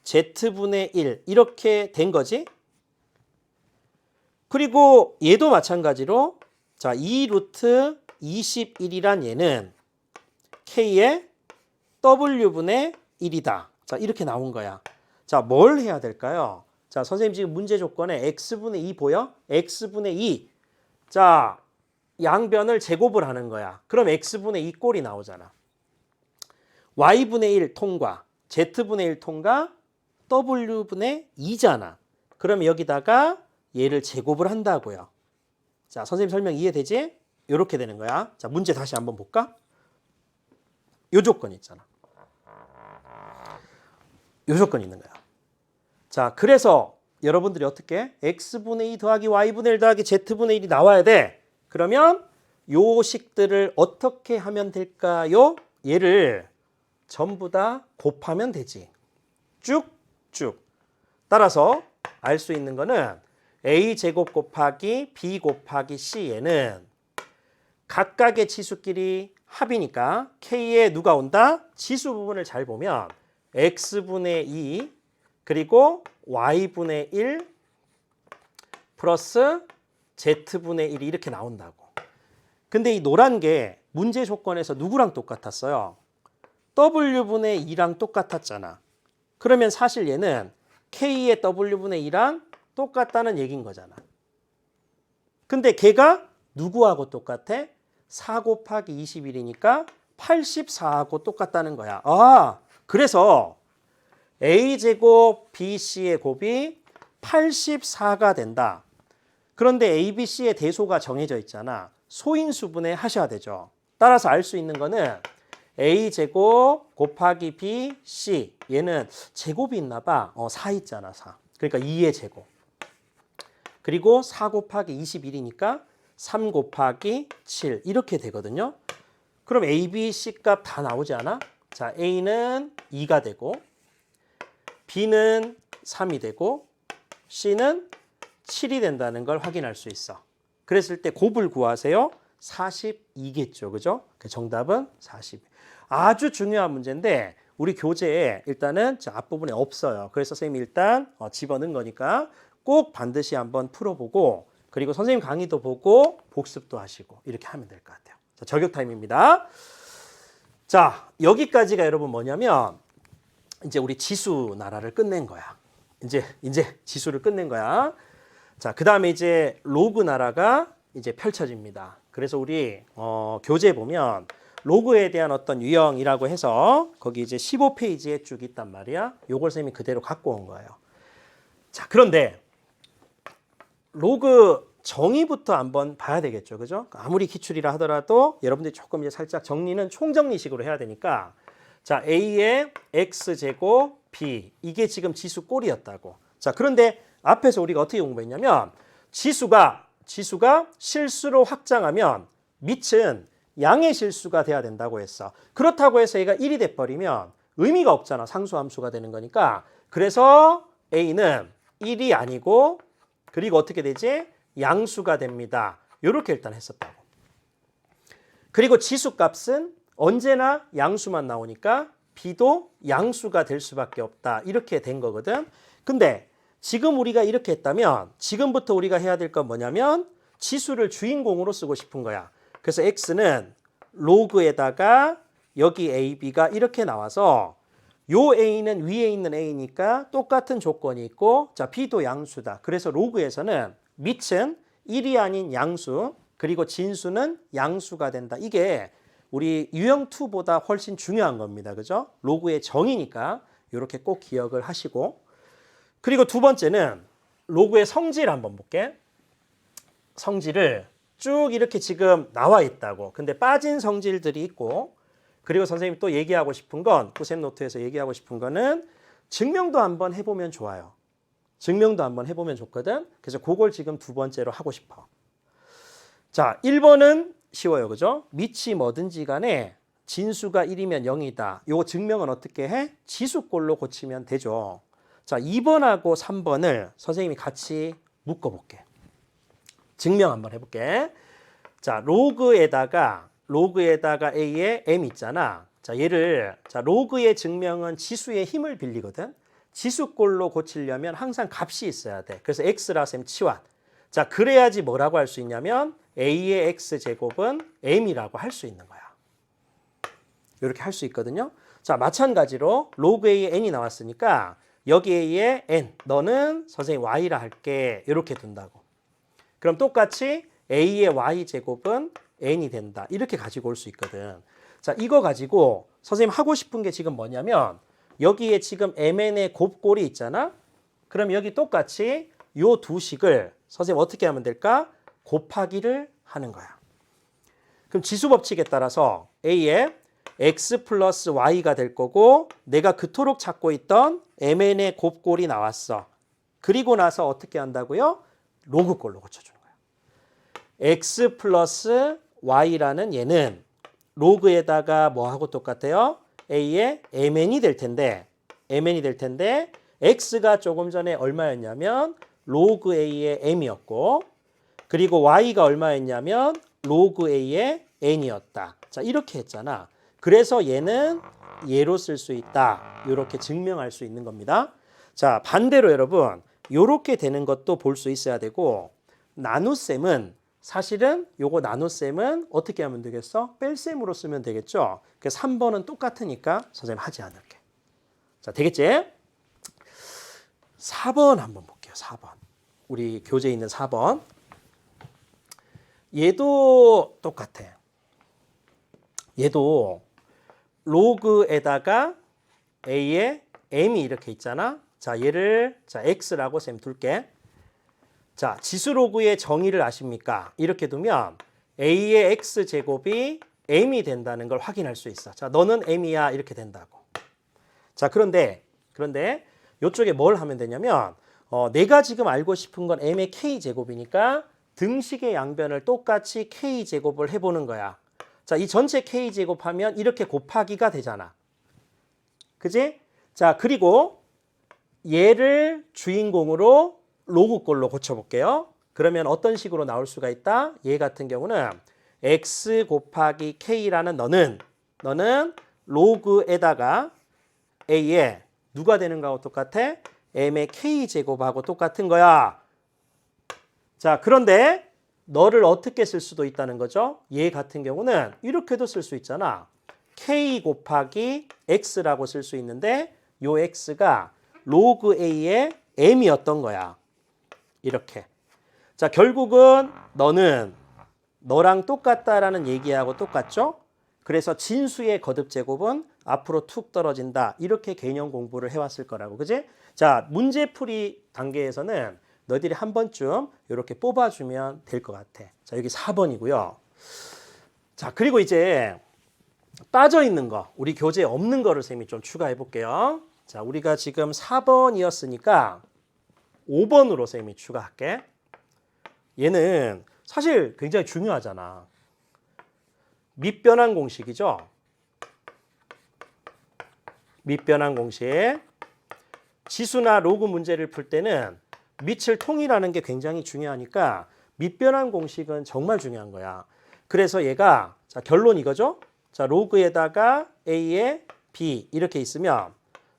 Z분의 1 이렇게 된 거지. 그리고 얘도 마찬가지로 자, 2 루트 21이란 얘는 K의 W분의 1이다. 자, 이렇게 나온 거야. 자, 뭘 해야 될까요? 자, 선생님 지금 문제 조건에 X분의 2 보여? X분의 2. 자, 양변을 제곱을 하는 거야. 그럼 X분의 2 꼴이 나오잖아. Y분의 1 통과, Z분의 1 통과, W분의 2잖아. 그러면 여기다가 얘를 제곱을 한다고요. 자, 선생님 설명 이해되지? 이렇게 되는 거야. 자, 문제 다시 한번 볼까? 요 조건 있잖아. 요 조건 있는 거야. 자, 그래서 여러분들이 어떻게? X분의 2 더하기 Y분의 1 더하기 Z분의 1이 나와야 돼. 그러면 요 식들을 어떻게 하면 될까요? 얘를 전부 다 곱하면 되지. 쭉쭉. 따라서 알 수 있는 거는 A제곱 곱하기 B 곱하기 C에는 각각의 치수끼리 합이니까 K에 누가 온다? 지수 부분을 잘 보면 X분의 2 그리고 Y분의 1 플러스 Z분의 1이 이렇게 나온다고. 근데 이 노란 게 문제 조건에서 누구랑 똑같았어요? W분의 2랑 똑같았잖아. 그러면 사실 얘는 K의 W분의 2랑 똑같다는 얘기인 거잖아. 근데 걔가 누구하고 똑같아? 4 곱하기 21이니까 84하고 똑같다는 거야. 아, 그래서 A제곱 BC의 곱이 84가 된다. 그런데 ABC의 대소가 정해져 있잖아. 소인수분해 하셔야 되죠. 따라서 알 수 있는 거는 A제곱 곱하기 BC 얘는 제곱이 있나 봐. 4 있잖아. 4. 그러니까 2의 제곱. 그리고 4 곱하기 21이니까 3 곱하기 7 이렇게 되거든요. 그럼 A, B, C 값 다 나오지 않아? 자, A는 2가 되고 B는 3이 되고 C는 7이 된다는 걸 확인할 수 있어. 그랬을 때 곱을 구하세요. 42겠죠. 그죠? 정답은 42. 아주 중요한 문제인데 우리 교재에 일단은 앞부분에 없어요. 그래서 선생님이 일단 집어넣은 거니까 꼭 반드시 한번 풀어보고 그리고 선생님 강의도 보고 복습도 하시고 이렇게 하면 될 것 같아요. 자, 저격 타임입니다. 자, 여기까지가 여러분 뭐냐면 이제 우리 지수 나라를 끝낸 거야. 이제 지수를 끝낸 거야. 자, 그다음에 이제 로그 나라가 이제 펼쳐집니다. 그래서 우리 교재에 보면 로그에 대한 어떤 유형이라고 해서 거기 이제 15페이지에 쭉 있단 말이야. 요걸 선생님이 그대로 갖고 온 거예요. 자, 그런데 로그 정의부터 한번 봐야 되겠죠. 그죠? 아무리 기출이라 하더라도 여러분들이 조금 이제 살짝 정리는 총정리식으로 해야 되니까 자, A의 X제곱 B 이게 지금 지수 꼴이었다고. 자, 그런데 앞에서 우리가 어떻게 공부했냐면 지수가 실수로 확장하면 밑은 양의 실수가 돼야 된다고 했어. 그렇다고 해서 얘가 1이 돼버리면 의미가 없잖아. 상수함수가 되는 거니까. 그래서 A는 1이 아니고 그리고 어떻게 되지? 양수가 됩니다. 이렇게 일단 했었다고. 그리고 지수값은 언제나 양수만 나오니까 b도 양수가 될 수밖에 없다. 이렇게 된 거거든. 근데 지금 우리가 이렇게 했다면 지금부터 우리가 해야 될 건 뭐냐면 지수를 주인공으로 쓰고 싶은 거야. 그래서 x는 로그에다가 여기 a, b가 이렇게 나와서 요 a는 위에 있는 a니까 똑같은 조건이 있고 자 b도 양수다. 그래서 로그에서는 밑은 1이 아닌 양수 그리고 진수는 양수가 된다. 이게 우리 유형2보다 훨씬 중요한 겁니다. 그죠? 로그의 정의니까 이렇게 꼭 기억을 하시고 그리고 두 번째는 로그의 성질 한번 볼게. 성질을 쭉 이렇게 지금 나와 있다고. 근데 빠진 성질들이 있고 그리고 선생님이 또 얘기하고 싶은 건 구셈 노트에서 얘기하고 싶은 거는 증명도 한번 해보면 좋아요. 증명도 한번 해보면 좋거든. 그래서 그걸 지금 두 번째로 하고 싶어. 자, 1번은 쉬워요. 그죠? 밑이 뭐든지 간에 진수가 1이면 0이다. 요 증명은 어떻게 해? 지수꼴로 고치면 되죠. 자, 2번하고 3번을 선생님이 같이 묶어볼게. 증명 한번 해볼게. 자, 로그에다가 a에 m 있잖아. 자, 얘를 로그의 증명은 지수의 힘을 빌리거든. 지수꼴로 고치려면 항상 값이 있어야 돼. 그래서 x라 셈 치환. 자, 그래야지 뭐라고 할 수 있냐면 a의 x제곱은 m이라고 할 수 있는 거야. 이렇게 할 수 있거든요. 자, 마찬가지로 로그 a에 n이 나왔으니까 여기 a에 n, 너는 선생님 y라 할게. 이렇게 둔다고. 그럼 똑같이 a의 y제곱은 n이 된다. 이렇게 가지고 올 수 있거든. 자, 이거 가지고 선생님 하고 싶은 게 지금 뭐냐면 여기에 지금 mn의 곱꼴이 있잖아. 그럼 여기 똑같이 요 두 식을 선생님 어떻게 하면 될까? 곱하기를 하는 거야. 그럼 지수법칙에 따라서 a에 x 플러스 y가 될 거고 내가 그토록 찾고 있던 mn의 곱꼴이 나왔어. 그리고 나서 어떻게 한다고요? 로그꼴로 고쳐주는 거야. x 플러스 y라는 얘는 로그에다가 뭐하고 똑같아요? a의 mn이 될 텐데 x가 조금 전에 얼마였냐면 로그 a의 m이었고 그리고 y가 얼마였냐면 로그 a의 n이었다. 자, 이렇게 했잖아. 그래서 얘는 얘로 쓸 수 있다. 이렇게 증명할 수 있는 겁니다. 자, 반대로 여러분 이렇게 되는 것도 볼 수 있어야 되고 나눗셈은 사실은 요거 나눗셈은 어떻게 하면 되겠어? 뺄셈으로 쓰면 되겠죠. 그래서 3번은 똑같으니까 선생님 하지 않을게. 자, 되겠지? 4번 한번 볼게요. 4번. 우리 교재에 있는 4번. 얘도 똑같아. 얘도 로그에다가 a에 m이 이렇게 있잖아. 자, 얘를 x라고 쌤 둘게. 자, 지수로그의 정의를 아십니까? 이렇게 두면 a의 x제곱이 m이 된다는 걸 확인할 수 있어. 자, 너는 m이야 이렇게 된다고. 자, 그런데 이쪽에 뭘 하면 되냐면 내가 지금 알고 싶은 건 m의 k제곱이니까 등식의 양변을 똑같이 k제곱을 해보는 거야. 자, 이 전체 k제곱하면 이렇게 곱하기가 되잖아. 그지? 자, 그리고 얘를 주인공으로 로그꼴로 고쳐볼게요. 그러면 어떤 식으로 나올 수가 있다? 얘 같은 경우는 x 곱하기 k라는 너는 로그에다가 a에 누가 되는 거하고 똑같아? m의 k제곱하고 똑같은 거야. 자, 그런데 너를 어떻게 쓸 수도 있다는 거죠? 얘 같은 경우는 이렇게도 쓸 수 있잖아. k 곱하기 x라고 쓸 수 있는데 요 x가 로그 a의 m이었던 거야. 이렇게. 자, 결국은 너는 너랑 똑같다라는 얘기하고 똑같죠? 그래서 진수의 거듭 제곱은 앞으로 툭 떨어진다. 이렇게 개념 공부를 해왔을 거라고. 그지? 자, 문제풀이 단계에서는 너희들이 한 번쯤 이렇게 뽑아주면 될 것 같아. 자, 여기 4번이고요. 자, 그리고 이제 빠져있는 거, 우리 교재에 없는 거를 쌤이 좀 추가해 볼게요. 자, 우리가 지금 4번이었으니까 5번으로 쌤이 추가할게. 얘는 사실 굉장히 중요하잖아. 밑변환 공식이죠. 밑변환 공식. 지수나 로그 문제를 풀 때는 밑을 통일하는 게 굉장히 중요하니까 밑변환 공식은 정말 중요한 거야. 그래서 얘가 자, 결론 이거죠. 자, 로그에다가 a에 b 이렇게 있으면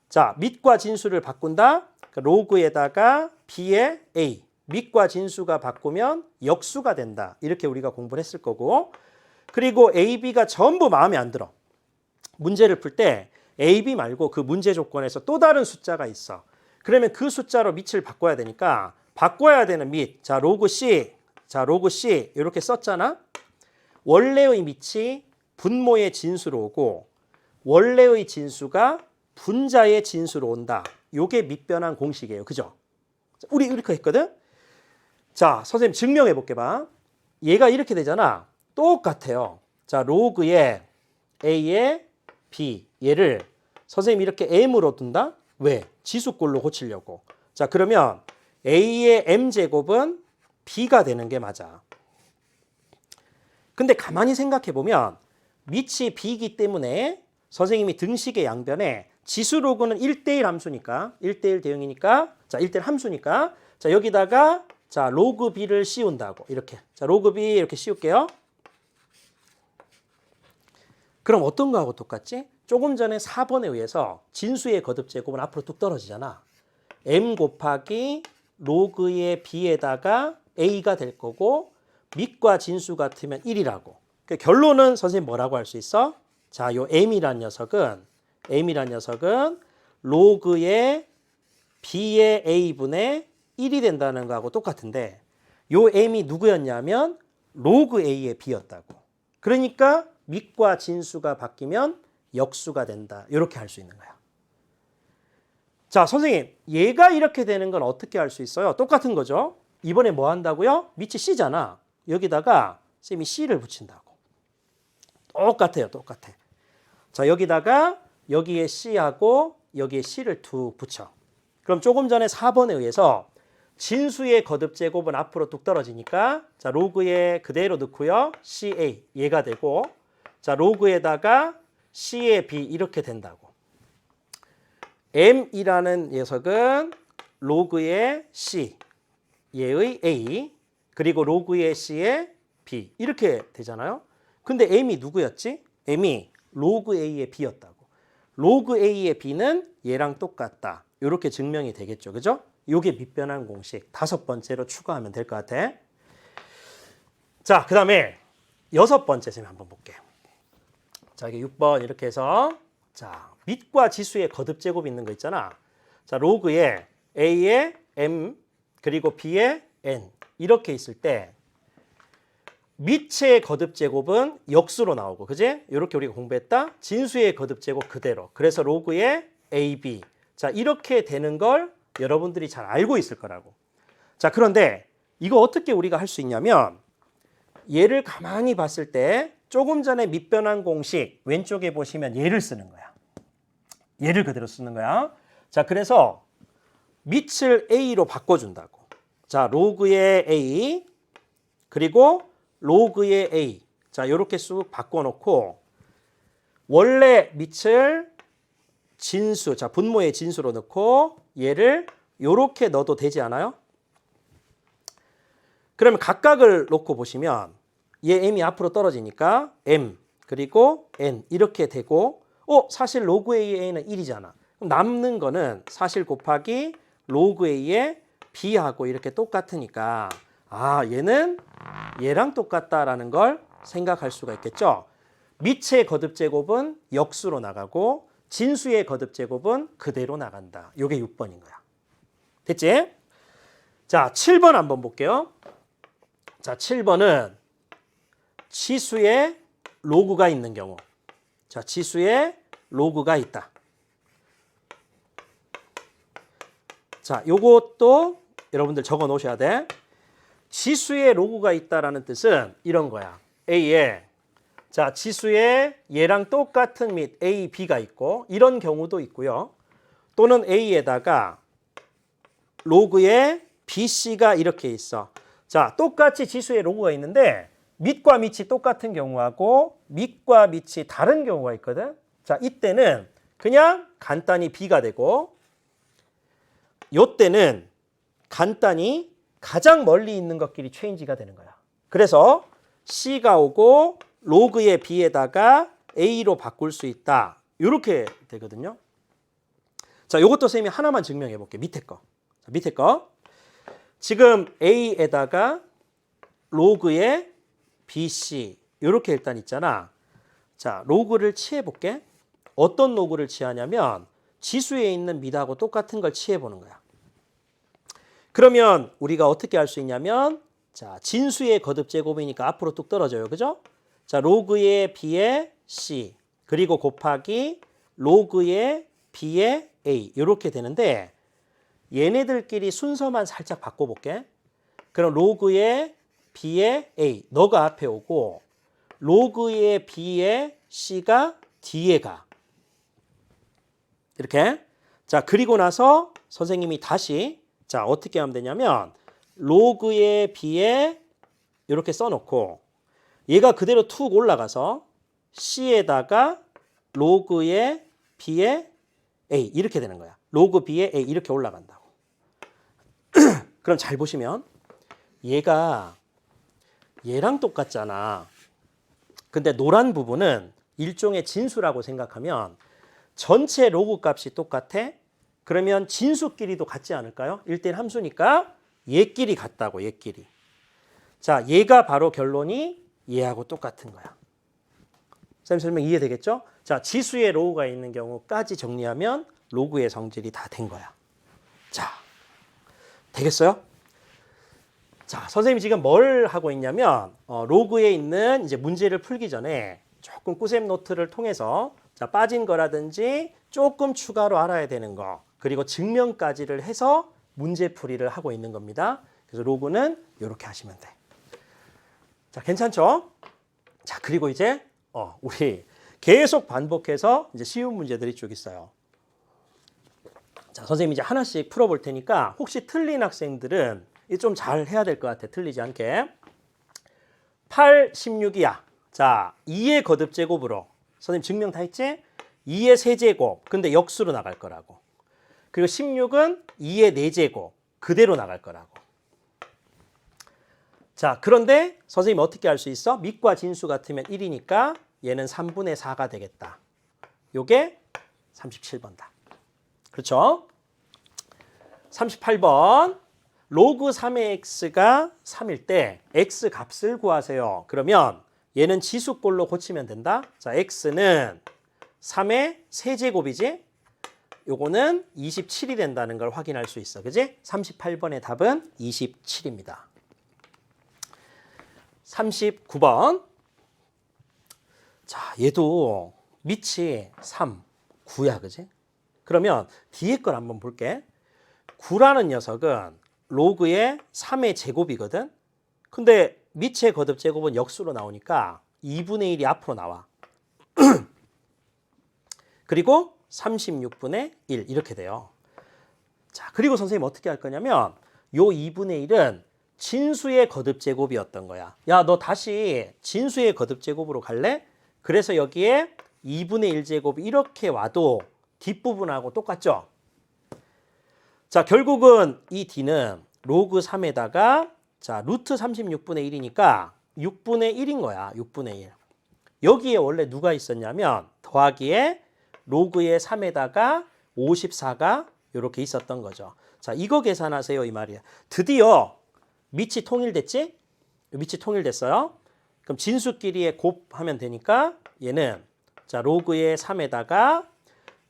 자, 밑과 진수를 바꾼다. 그러니까 로그에다가 b에 a. 밑과 진수가 바꾸면 역수가 된다. 이렇게 우리가 공부를 했을 거고. 그리고 a, b가 전부 마음에 안 들어. 문제를 풀 때 a, b 말고 그 문제 조건에서 또 다른 숫자가 있어. 그러면 그 숫자로 밑을 바꿔야 되니까 바꿔야 되는 밑. 자, 로그 c. 자, 로그 c 이렇게 썼잖아. 원래의 밑이 분모의 진수로 오고 원래의 진수가 분자의 진수로 온다. 요게 밑변환 공식이에요. 그죠? 우리 이렇게 했거든? 자, 선생님 증명해 볼게 봐. 얘가 이렇게 되잖아. 똑같아요. 자, 로그에 a에 b 얘를 선생님이 이렇게 m으로 둔다? 왜? 지수꼴로 고치려고. 자, 그러면 a의 m제곱은 b가 되는 게 맞아. 근데 가만히 생각해 보면 밑이 b이기 때문에 선생님이 등식의 양변에 지수 로그는 1대1 함수니까 1대1 대응이니까 자, 1대1 함수니까 자, 여기다가 자, 로그 b를 씌운다고. 이렇게. 자, 로그 b 이렇게 씌울게요. 그럼 어떤 거하고 똑같지? 조금 전에 4번에 의해서 진수의 거듭 제곱은 앞으로 뚝 떨어지잖아. m 곱하기 로그의 b에다가 a가 될 거고 밑과 진수 같으면 1이라고. 그러니까 결론은 선생님 뭐라고 할 수 있어? 자, 요 m이란 녀석은 로그의 b의 a분의 1이 된다는 거하고 똑같은데 요 m이 누구였냐면 로그 a의 b였다고. 그러니까 밑과 진수가 바뀌면 역수가 된다. 이렇게 할 수 있는 거야. 자, 선생님 얘가 이렇게 되는 건 어떻게 할 수 있어요? 똑같은 거죠. 이번에 뭐 한다고요? 밑이 c잖아. 여기다가 쌤이 c를 붙인다고. 똑같아요. 똑같아. 자, 여기다가 여기에 c하고 여기에 c를 툭 붙여. 그럼 조금 전에 4번에 의해서 진수의 거듭 제곱은 앞으로 뚝 떨어지니까 자, 로그에 그대로 넣고요. CA 얘가 되고 자, 로그에다가 C의 B 이렇게 된다고. M이라는 녀석은 로그의 C 얘의 A 그리고 로그의 C의 B 이렇게 되잖아요. 근데 M이 누구였지? M이 로그 A의 B였다고. 로그 A의 B는 얘랑 똑같다. 이렇게 증명이 되겠죠. 그죠? 요게 밑변환 공식 5번째로 추가하면 될 것 같아. 자, 그 다음에 6번째 쌤 한번 볼게요. 자, 이게 6번 이렇게 해서 자, 밑과 지수의 거듭 제곱 있는 거 있잖아. 자, 로그에 a에 m 그리고 b에 n 이렇게 있을 때 밑의 거듭 제곱은 역수로 나오고, 그지? 이렇게 우리가 공부했다. 진수의 거듭 제곱 그대로. 그래서 로그에 ab. 자, 이렇게 되는 걸 여러분들이 잘 알고 있을 거라고. 자, 그런데 이거 어떻게 우리가 할 수 있냐면 얘를 가만히 봤을 때 조금 전에 밑변환 공식 왼쪽에 보시면 얘를 쓰는 거야. 얘를 그대로 쓰는 거야. 자, 그래서 밑을 a로 바꿔준다고. 자, 로그의 a 그리고 로그의 a. 자, 이렇게 쑥 바꿔놓고 원래 밑을 진수, 자, 분모의 진수로 넣고 얘를 이렇게 넣어도 되지 않아요? 그러면 각각을 놓고 보시면 얘 m이 앞으로 떨어지니까 m 그리고 n 이렇게 되고 사실 로그 a의 a는 1이잖아. 그럼 남는 거는 사실 곱하기 로그 a의 b하고 이렇게 똑같으니까 얘는 얘랑 똑같다라는 걸 생각할 수가 있겠죠. 밑의 거듭 제곱은 역수로 나가고 진수의 거듭 제곱은 그대로 나간다. 이게 6번인 거야. 됐지? 자, 7번 한번 볼게요. 자, 7번은 치수에 로그가 있는 경우. 자, 치수에 로그가 있다. 자, 요것도 여러분들 적어 놓으셔야 돼. 치수에 로그가 있다라는 뜻은 이런 거야. A에 자, 치수에 얘랑 똑같은 밑 A, B가 있고 이런 경우도 있고요. 또는 A에다가 로그에 BC가 이렇게 있어. 자, 똑같이 지수에 로그가 있는데 밑과 밑이 똑같은 경우하고 밑과 밑이 다른 경우가 있거든. 자, 이때는 그냥 간단히 B가 되고 요때는 간단히 가장 멀리 있는 것끼리 체인지가 되는 거야. 그래서 C가 오고 로그의 B에다가 A로 바꿀 수 있다. 이렇게 되거든요. 자, 요것도 선생님이 하나만 증명해 볼게요. 밑에 거. 자, 밑에 거. 지금 A에다가 로그의 BC 이렇게 일단 있잖아. 자, 로그를 취해 볼게. 어떤 로그를 취하냐면 지수에 있는 밑하고 똑같은 걸 취해 보는 거야. 그러면 우리가 어떻게 할 수 있냐면 자, 진수의 거듭 제곱이니까 앞으로 뚝 떨어져요. 그죠? 자, 로그의 B의 C 그리고 곱하기 로그의 B의 A 이렇게 되는데 얘네들끼리 순서만 살짝 바꿔볼게. 그럼 로그의 B의 A 너가 앞에 오고 로그의 B의 C가 뒤에 가. 이렇게. 자, 그리고 나서 선생님이 다시 자, 어떻게 하면 되냐면 로그의 B에 이렇게 써놓고 얘가 그대로 툭 올라가서 C에다가 로그의 B의 A 이렇게 되는 거야. 로그 B의 A 이렇게 올라간다고. 그럼 잘 보시면 얘가 얘랑 똑같잖아. 근데 노란 부분은 일종의 진수라고 생각하면 전체 로그 값이 똑같아? 그러면 진수끼리도 같지 않을까요? 1대1 함수니까 얘끼리 같다고, 얘끼리. 자, 얘가 바로 결론이 얘하고 똑같은 거야. 쌤 설명 이해되겠죠? 자, 지수에 로그가 있는 경우까지 정리하면 로그의 성질이 다 된 거야. 자, 되겠어요? 자, 선생님이 지금 뭘 하고 있냐면 로그에 있는 이제 문제를 풀기 전에 조금 꿀쌤 노트를 통해서 자, 빠진 거라든지 조금 추가로 알아야 되는 거 그리고 증명까지를 해서 문제풀이를 하고 있는 겁니다. 그래서 로그는 이렇게 하시면 돼. 자, 괜찮죠? 자, 그리고 이제 우리 계속 반복해서 이제 쉬운 문제들이 쭉 있어요. 자, 선생님이 이제 하나씩 풀어볼 테니까 혹시 틀린 학생들은 좀 잘 해야 될 것 같아. 틀리지 않게. 8, 16이야. 자, 2의 거듭 제곱으로 선생님 증명 다 했지? 2의 세제곱. 근데 역수로 나갈 거라고. 그리고 16은 2의 4제곱. 그대로 나갈 거라고. 자, 그런데 선생님 어떻게 할 수 있어? 밑과 진수 같으면 1이니까 얘는 3분의 4가 되겠다. 요게 37번다. 그렇죠? 38번. 로그 3의 x가 3일 때 x 값을 구하세요. 그러면 얘는 지수꼴로 고치면 된다. 자, x는 3의 세제곱이지? 요거는 27이 된다는 걸 확인할 수 있어. 그지? 38번의 답은 27입니다. 39번. 자, 얘도 밑이 3, 9야. 그지? 그러면 뒤에 걸 한번 볼게. 9라는 녀석은 로그의 3의 제곱이거든. 근데 밑의 거듭 제곱은 역수로 나오니까 2분의 1이 앞으로 나와. 그리고 36분의 1 이렇게 돼요. 자, 그리고 선생님 어떻게 할 거냐면 요 2분의 1은 진수의 거듭 제곱이었던 거야. 야, 너 다시 진수의 거듭 제곱으로 갈래? 그래서 여기에 2분의 1 제곱이 이렇게 와도 뒷부분하고 똑같죠? 자, 결국은 이 d는 로그 3에다가 자, 루트 36분의 1이니까 6분의 1인 거야. 6분의 1. 여기에 원래 누가 있었냐면 더하기에 로그의 3에다가 54가 이렇게 있었던 거죠. 자, 이거 계산하세요 이 말이야. 드디어 밑이 통일됐지? 밑이 통일됐어요. 그럼 진수끼리의 곱하면 되니까 얘는 자, 로그의 3에다가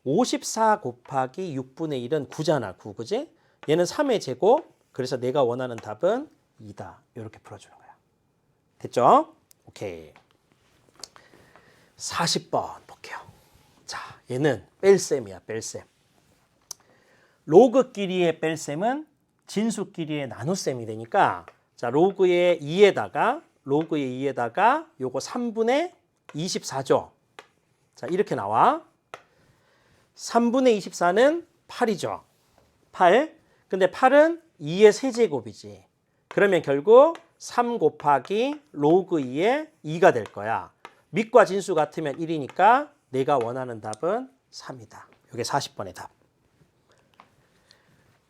54 곱하기 6분의 1은 9잖아. 9, 그지? 얘는 3의 제곱. 그래서 내가 원하는 답은 2다. 이렇게 풀어주는 거야. 됐죠? 오케이. 40번 볼게요. 자, 얘는 뺄셈이야. 뺄셈. 로그끼리의 뺄셈은 진수끼리의 나눗셈이 되니까 자, 로그의 2에다가 요거 3분의 24죠. 자, 이렇게 나와. 3분의 24는 8이죠. 8. 근데 8은 2의 세제곱이지. 그러면 결국 3 곱하기 로그 2의 2가 될 거야. 밑과 진수 같으면 1이니까 내가 원하는 답은 3이다. 이게 40번의 답.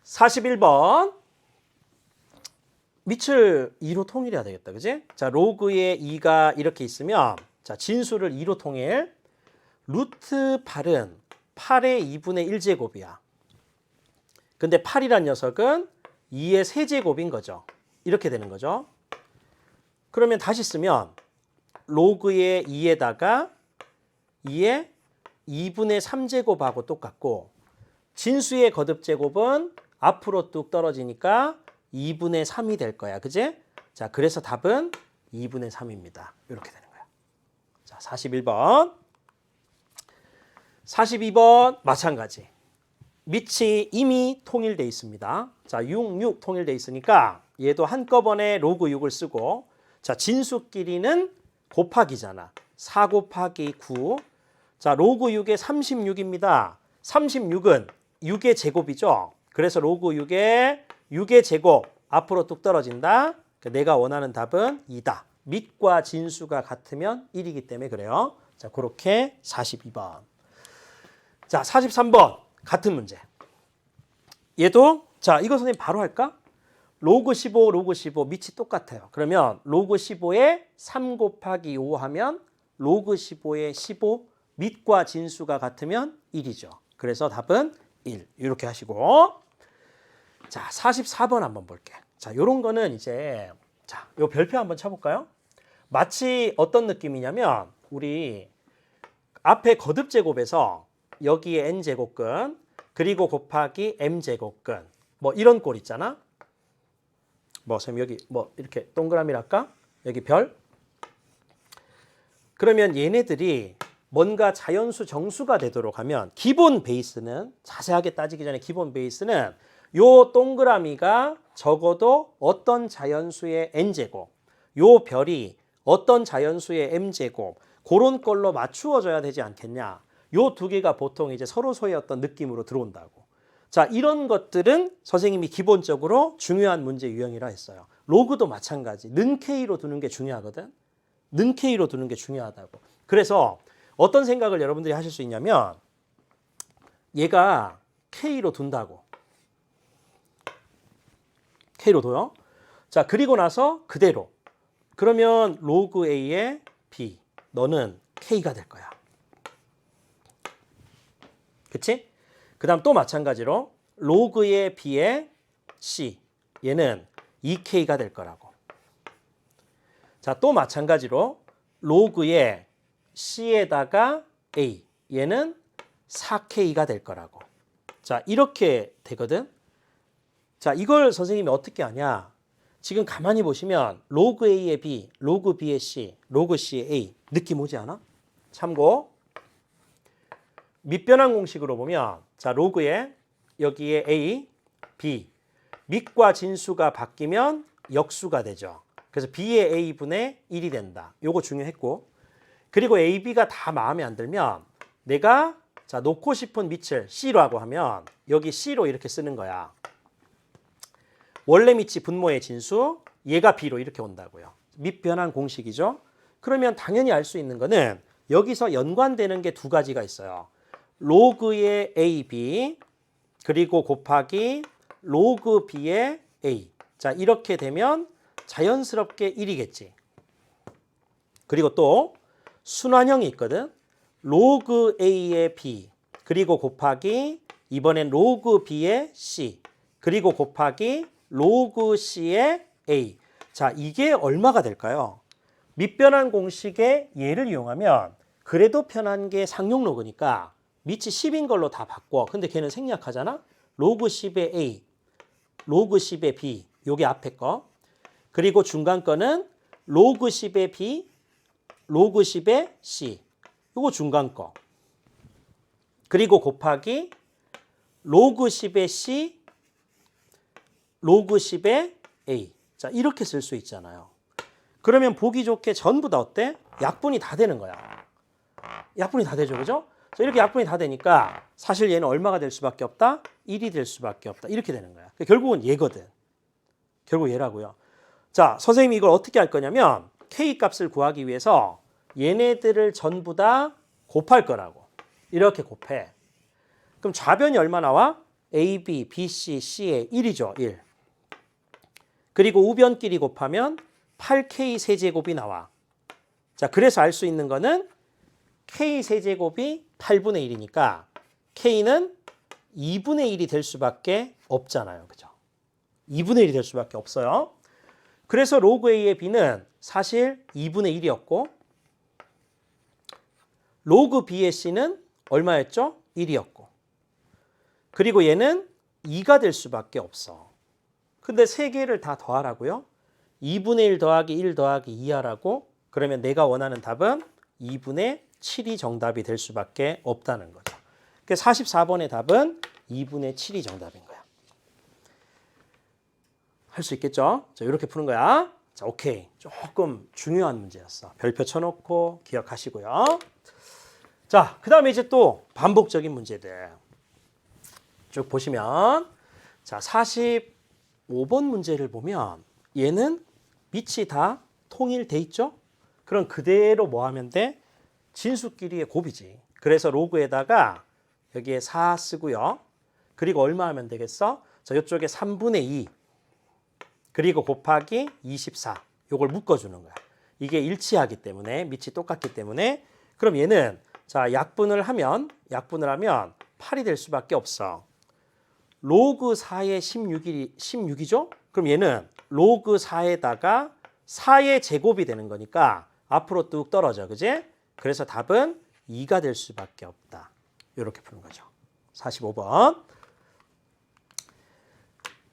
41번. 밑을 2로 통일해야 되겠다. 그지? 자, 로그의 2가 이렇게 있으면 자, 진수를 2로 통일. 루트 8은 8의 2분의 1제곱이야. 근데 8이란 녀석은 2의 세제곱인 거죠. 이렇게 되는 거죠. 그러면 다시 쓰면 로그의 2에다가 2의 2분의 3제곱하고 똑같고 진수의 거듭제곱은 앞으로 뚝 떨어지니까 2분의 3이 될 거야. 그지? 자, 그래서 답은 2분의 3입니다. 이렇게 되는 거야. 자, 41번. 42번 마찬가지. 밑이 이미 통일돼 있습니다. 자, 6, 6 통일돼 있으니까 얘도 한꺼번에 로그 6을 쓰고 자, 진수끼리는 곱하기잖아. 4 곱하기 9. 자, 로그 6의 36입니다. 36은 6의 제곱이죠. 그래서 로그 6의 제곱 앞으로 뚝 떨어진다. 내가 원하는 답은 2다. 밑과 진수가 같으면 1이기 때문에 그래요. 자, 그렇게 42번. 자, 43번 같은 문제. 얘도 자, 이거 선생님 바로 할까? 로그 15, 로그 15 밑이 똑같아요. 그러면 로그 15에 3 곱하기 5 하면 로그 15에 15 밑과 진수가 같으면 1이죠. 그래서 답은 1. 이렇게 하시고 자, 44번 한번 볼게. 자, 요런 거는 이제 자, 요 별표 한번 쳐볼까요? 마치 어떤 느낌이냐면 우리 앞에 거듭제곱에서 여기에 n제곱근 그리고 곱하기 m제곱근 뭐 이런 꼴 있잖아. 뭐 선생님 여기 뭐 이렇게 동그라미랄까? 여기 별. 그러면 얘네들이 뭔가 자연수 정수가 되도록 하면 기본 베이스는 자세하게 따지기 전에 기본 베이스는 요 동그라미가 적어도 어떤 자연수의 n제곱, 요 별이 어떤 자연수의 m제곱 그런 걸로 맞추어져야 되지 않겠냐. 요 두 개가 보통 이제 서로서의 어떤 느낌으로 들어온다고. 자, 이런 것들은 선생님이 기본적으로 중요한 문제 유형이라 했어요. 로그도 마찬가지. 는 K로 두는 게 중요하거든. 는 K로 두는 게 중요하다고. 그래서 어떤 생각을 여러분들이 하실 수 있냐면 얘가 K로 둔다고. K로 둬요. 자, 그리고 나서 그대로. 그러면 로그 A의 B. 너는 K가 될 거야. 그치? 그 다음 또 마찬가지로 로그의 B의 C. 얘는 2K가 될 거라고. 자, 또 마찬가지로 로그의 C에다가 A. 얘는 4K가 될 거라고. 자, 이렇게 되거든. 자, 이걸 선생님이 어떻게 하냐? 지금 가만히 보시면 로그 A의 B, 로그 B의 C, 로그 C의 A. 느낌 오지 않아? 참고. 밑변환 공식으로 보면 자, 로그에 여기에 A, B. 밑과 진수가 바뀌면 역수가 되죠. 그래서 B의 A분의 1이 된다. 요거 중요했고. 그리고 A, B가 다 마음에 안 들면 내가 자, 놓고 싶은 밑을 C라고 하면 여기 C로 이렇게 쓰는 거야. 원래 밑이 분모의 진수, 얘가 B로 이렇게 온다고요. 밑변환 공식이죠. 그러면 당연히 알 수 있는 거는 여기서 연관되는 게 두 가지가 있어요. 로그의 AB 그리고 곱하기 로그 B의 A. 자, 이렇게 되면 자연스럽게 1이겠지. 그리고 또 순환형이 있거든. 로그 A의 B 그리고 곱하기 이번엔 로그 B의 C 그리고 곱하기 로그 C의 A. 자, 이게 얼마가 될까요? 밑변환 공식의 얘를 이용하면 그래도 편한 게 상용 로그니까 밑이 10인 걸로 다 바꿔. 근데 걔는 생략하잖아. 로그 10의 A, 로그 10의 B. 요게 앞에 거. 그리고 중간 거는 로그 10의 B, 로그 10의 C. 요거 중간 거. 그리고 곱하기 로그 10의 C, 로그 10의 A. 자, 이렇게 쓸 수 있잖아요. 그러면 보기 좋게 전부 다 어때? 약분이 다 되는 거야. 약분이 다 되죠. 그죠? 이렇게 약분이 다 되니까 사실 얘는 얼마가 될 수밖에 없다? 1이 될 수밖에 없다. 이렇게 되는 거야. 결국은 얘거든. 결국 얘라고요. 자, 선생님이 이걸 어떻게 할 거냐면 K 값을 구하기 위해서 얘네들을 전부 다 곱할 거라고. 이렇게 곱해. 그럼 좌변이 얼마 나와? A, B, B, C, C의 1이죠. 1. 그리고 우변끼리 곱하면 8K 세제곱이 나와. 자, 그래서 알 수 있는 거는 K 세제곱이 8분의 1이니까 K는 2분의 1이 될 수밖에 없잖아요. 그죠? 2분의 1이 될 수밖에 없어요. 그래서 로그 A의 B는 사실 2분의 1이었고 로그 B의 C는 얼마였죠? 1이었고 그리고 얘는 2가 될 수밖에 없어. 근데 세 개를 다 더하라고요? 2분의 1 더하기 1 더하기 2 하라고? 그러면 내가 원하는 답은 2분의 7이 정답이 될 수밖에 없다는 거죠. 그래서 44번의 답은 2분의 7이 정답인 거야. 할 수 있겠죠? 자, 이렇게 푸는 거야. 자, 오케이. 조금 중요한 문제였어. 별표 쳐놓고 기억하시고요. 자, 그 다음에 이제 또 반복적인 문제들. 쭉 보시면, 자, 45번 문제를 보면 얘는 밑이 다 통일돼 있죠? 그럼 그대로 뭐 하면 돼? 진수끼리의 곱이지. 그래서 로그에다가 여기에 4 쓰고요. 그리고 얼마 하면 되겠어? 자, 이쪽에 3분의 2. 그리고 곱하기 24. 요걸 묶어주는 거야. 이게 일치하기 때문에, 밑이 똑같기 때문에. 그럼 얘는, 자, 약분을 하면 8이 될 수밖에 없어. 로그 4의 16이죠? 그럼 얘는 로그 4에다가 4의 제곱이 되는 거니까 앞으로 뚝 떨어져. 그지? 그래서 답은 2가 될 수밖에 없다. 이렇게 푸는 거죠. 45번.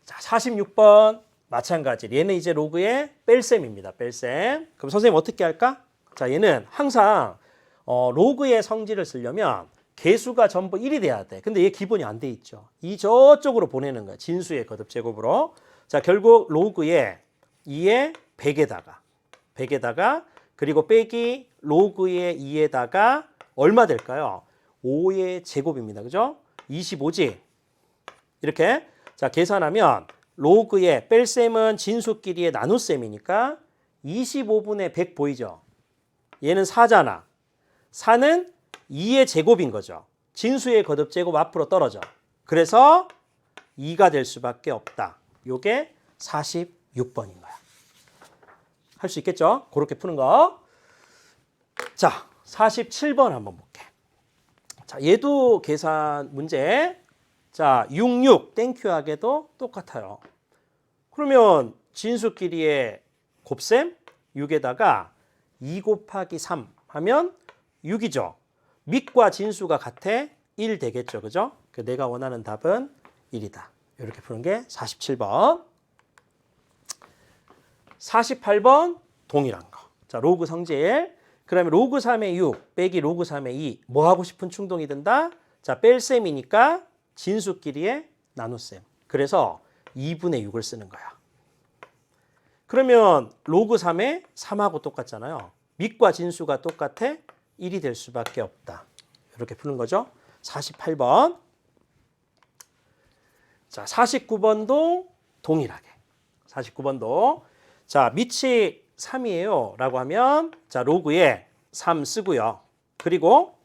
자, 46번. 마찬가지. 얘는 이제 로그의 뺄셈입니다. 뺄셈. 그럼 선생님 어떻게 할까? 자, 얘는 항상 로그의 성질을 쓰려면 개수가 전부 1이 돼야 돼. 근데 얘 기본이 안 돼 있죠. 이 저쪽으로 보내는 거야. 진수의 거듭 제곱으로. 자, 결국 로그의 2의 100에다가 그리고 빼기 로그의 2에다가 얼마 될까요? 5의 제곱입니다. 그죠? 25지. 이렇게. 자, 계산하면 로그의 뺄셈은 진수끼리의 나눗셈이니까 25분의 100 보이죠? 얘는 4잖아. 4는 2의 제곱인 거죠. 진수의 거듭 제곱 앞으로 떨어져. 그래서 2가 될 수밖에 없다. 요게 46번인 거야. 할 수 있겠죠? 그렇게 푸는 거. 자, 47번 한번 볼게. 자, 얘도 계산 문제. 자, 66 땡큐하게도 똑같아요. 그러면 진수끼리의 곱셈 6에다가 2 곱하기 3 하면 6이죠. 밑과 진수가 같아 1 되겠죠. 그죠? 내가 원하는 답은 1이다. 이렇게 푸는 게 47번. 48번 동일한 거. 자, 로그 성질. 그러면 로그 3의 6 빼기 로그 3의 2. 뭐 하고 싶은 충동이 든다? 자, 뺄셈이니까 진수끼리의 나눗셈. 그래서 2분의 6을 쓰는 거야. 그러면 로그 3의 3하고 똑같잖아요. 밑과 진수가 똑같아 1이 될 수밖에 없다. 이렇게 푸는 거죠. 48번. 자, 49번도 동일하게. 49번도. 자, 밑이 3이에요. 라고 하면, 자, 로그에 3 쓰고요. 그리고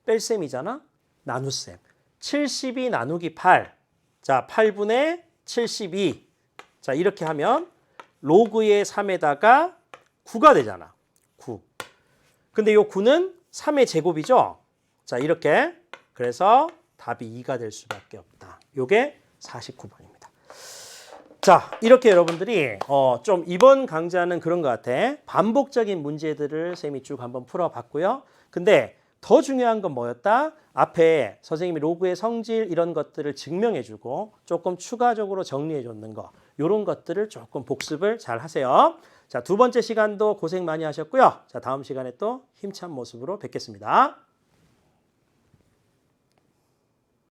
뺄셈이잖아. 나눗셈. 72 나누기 8. 자, 8분의 72. 자, 이렇게 하면 로그의 3에다가 9가 되잖아. 9. 근데 이 9는 3의 제곱이죠. 자, 이렇게. 그래서 답이 2가 될 수밖에 없다. 요게 49번입니다. 자, 이렇게 여러분들이 좀 이번 강좌는 그런 것 같아. 반복적인 문제들을 쌤이 쭉 한번 풀어봤고요. 근데 더 중요한 건 뭐였다? 앞에 선생님이 로그의 성질 이런 것들을 증명해주고 조금 추가적으로 정리해줬는 거. 이런 것들을 조금 복습을 잘 하세요. 자, 두 번째 시간도 고생 많이 하셨고요. 자, 다음 시간에 또 힘찬 모습으로 뵙겠습니다.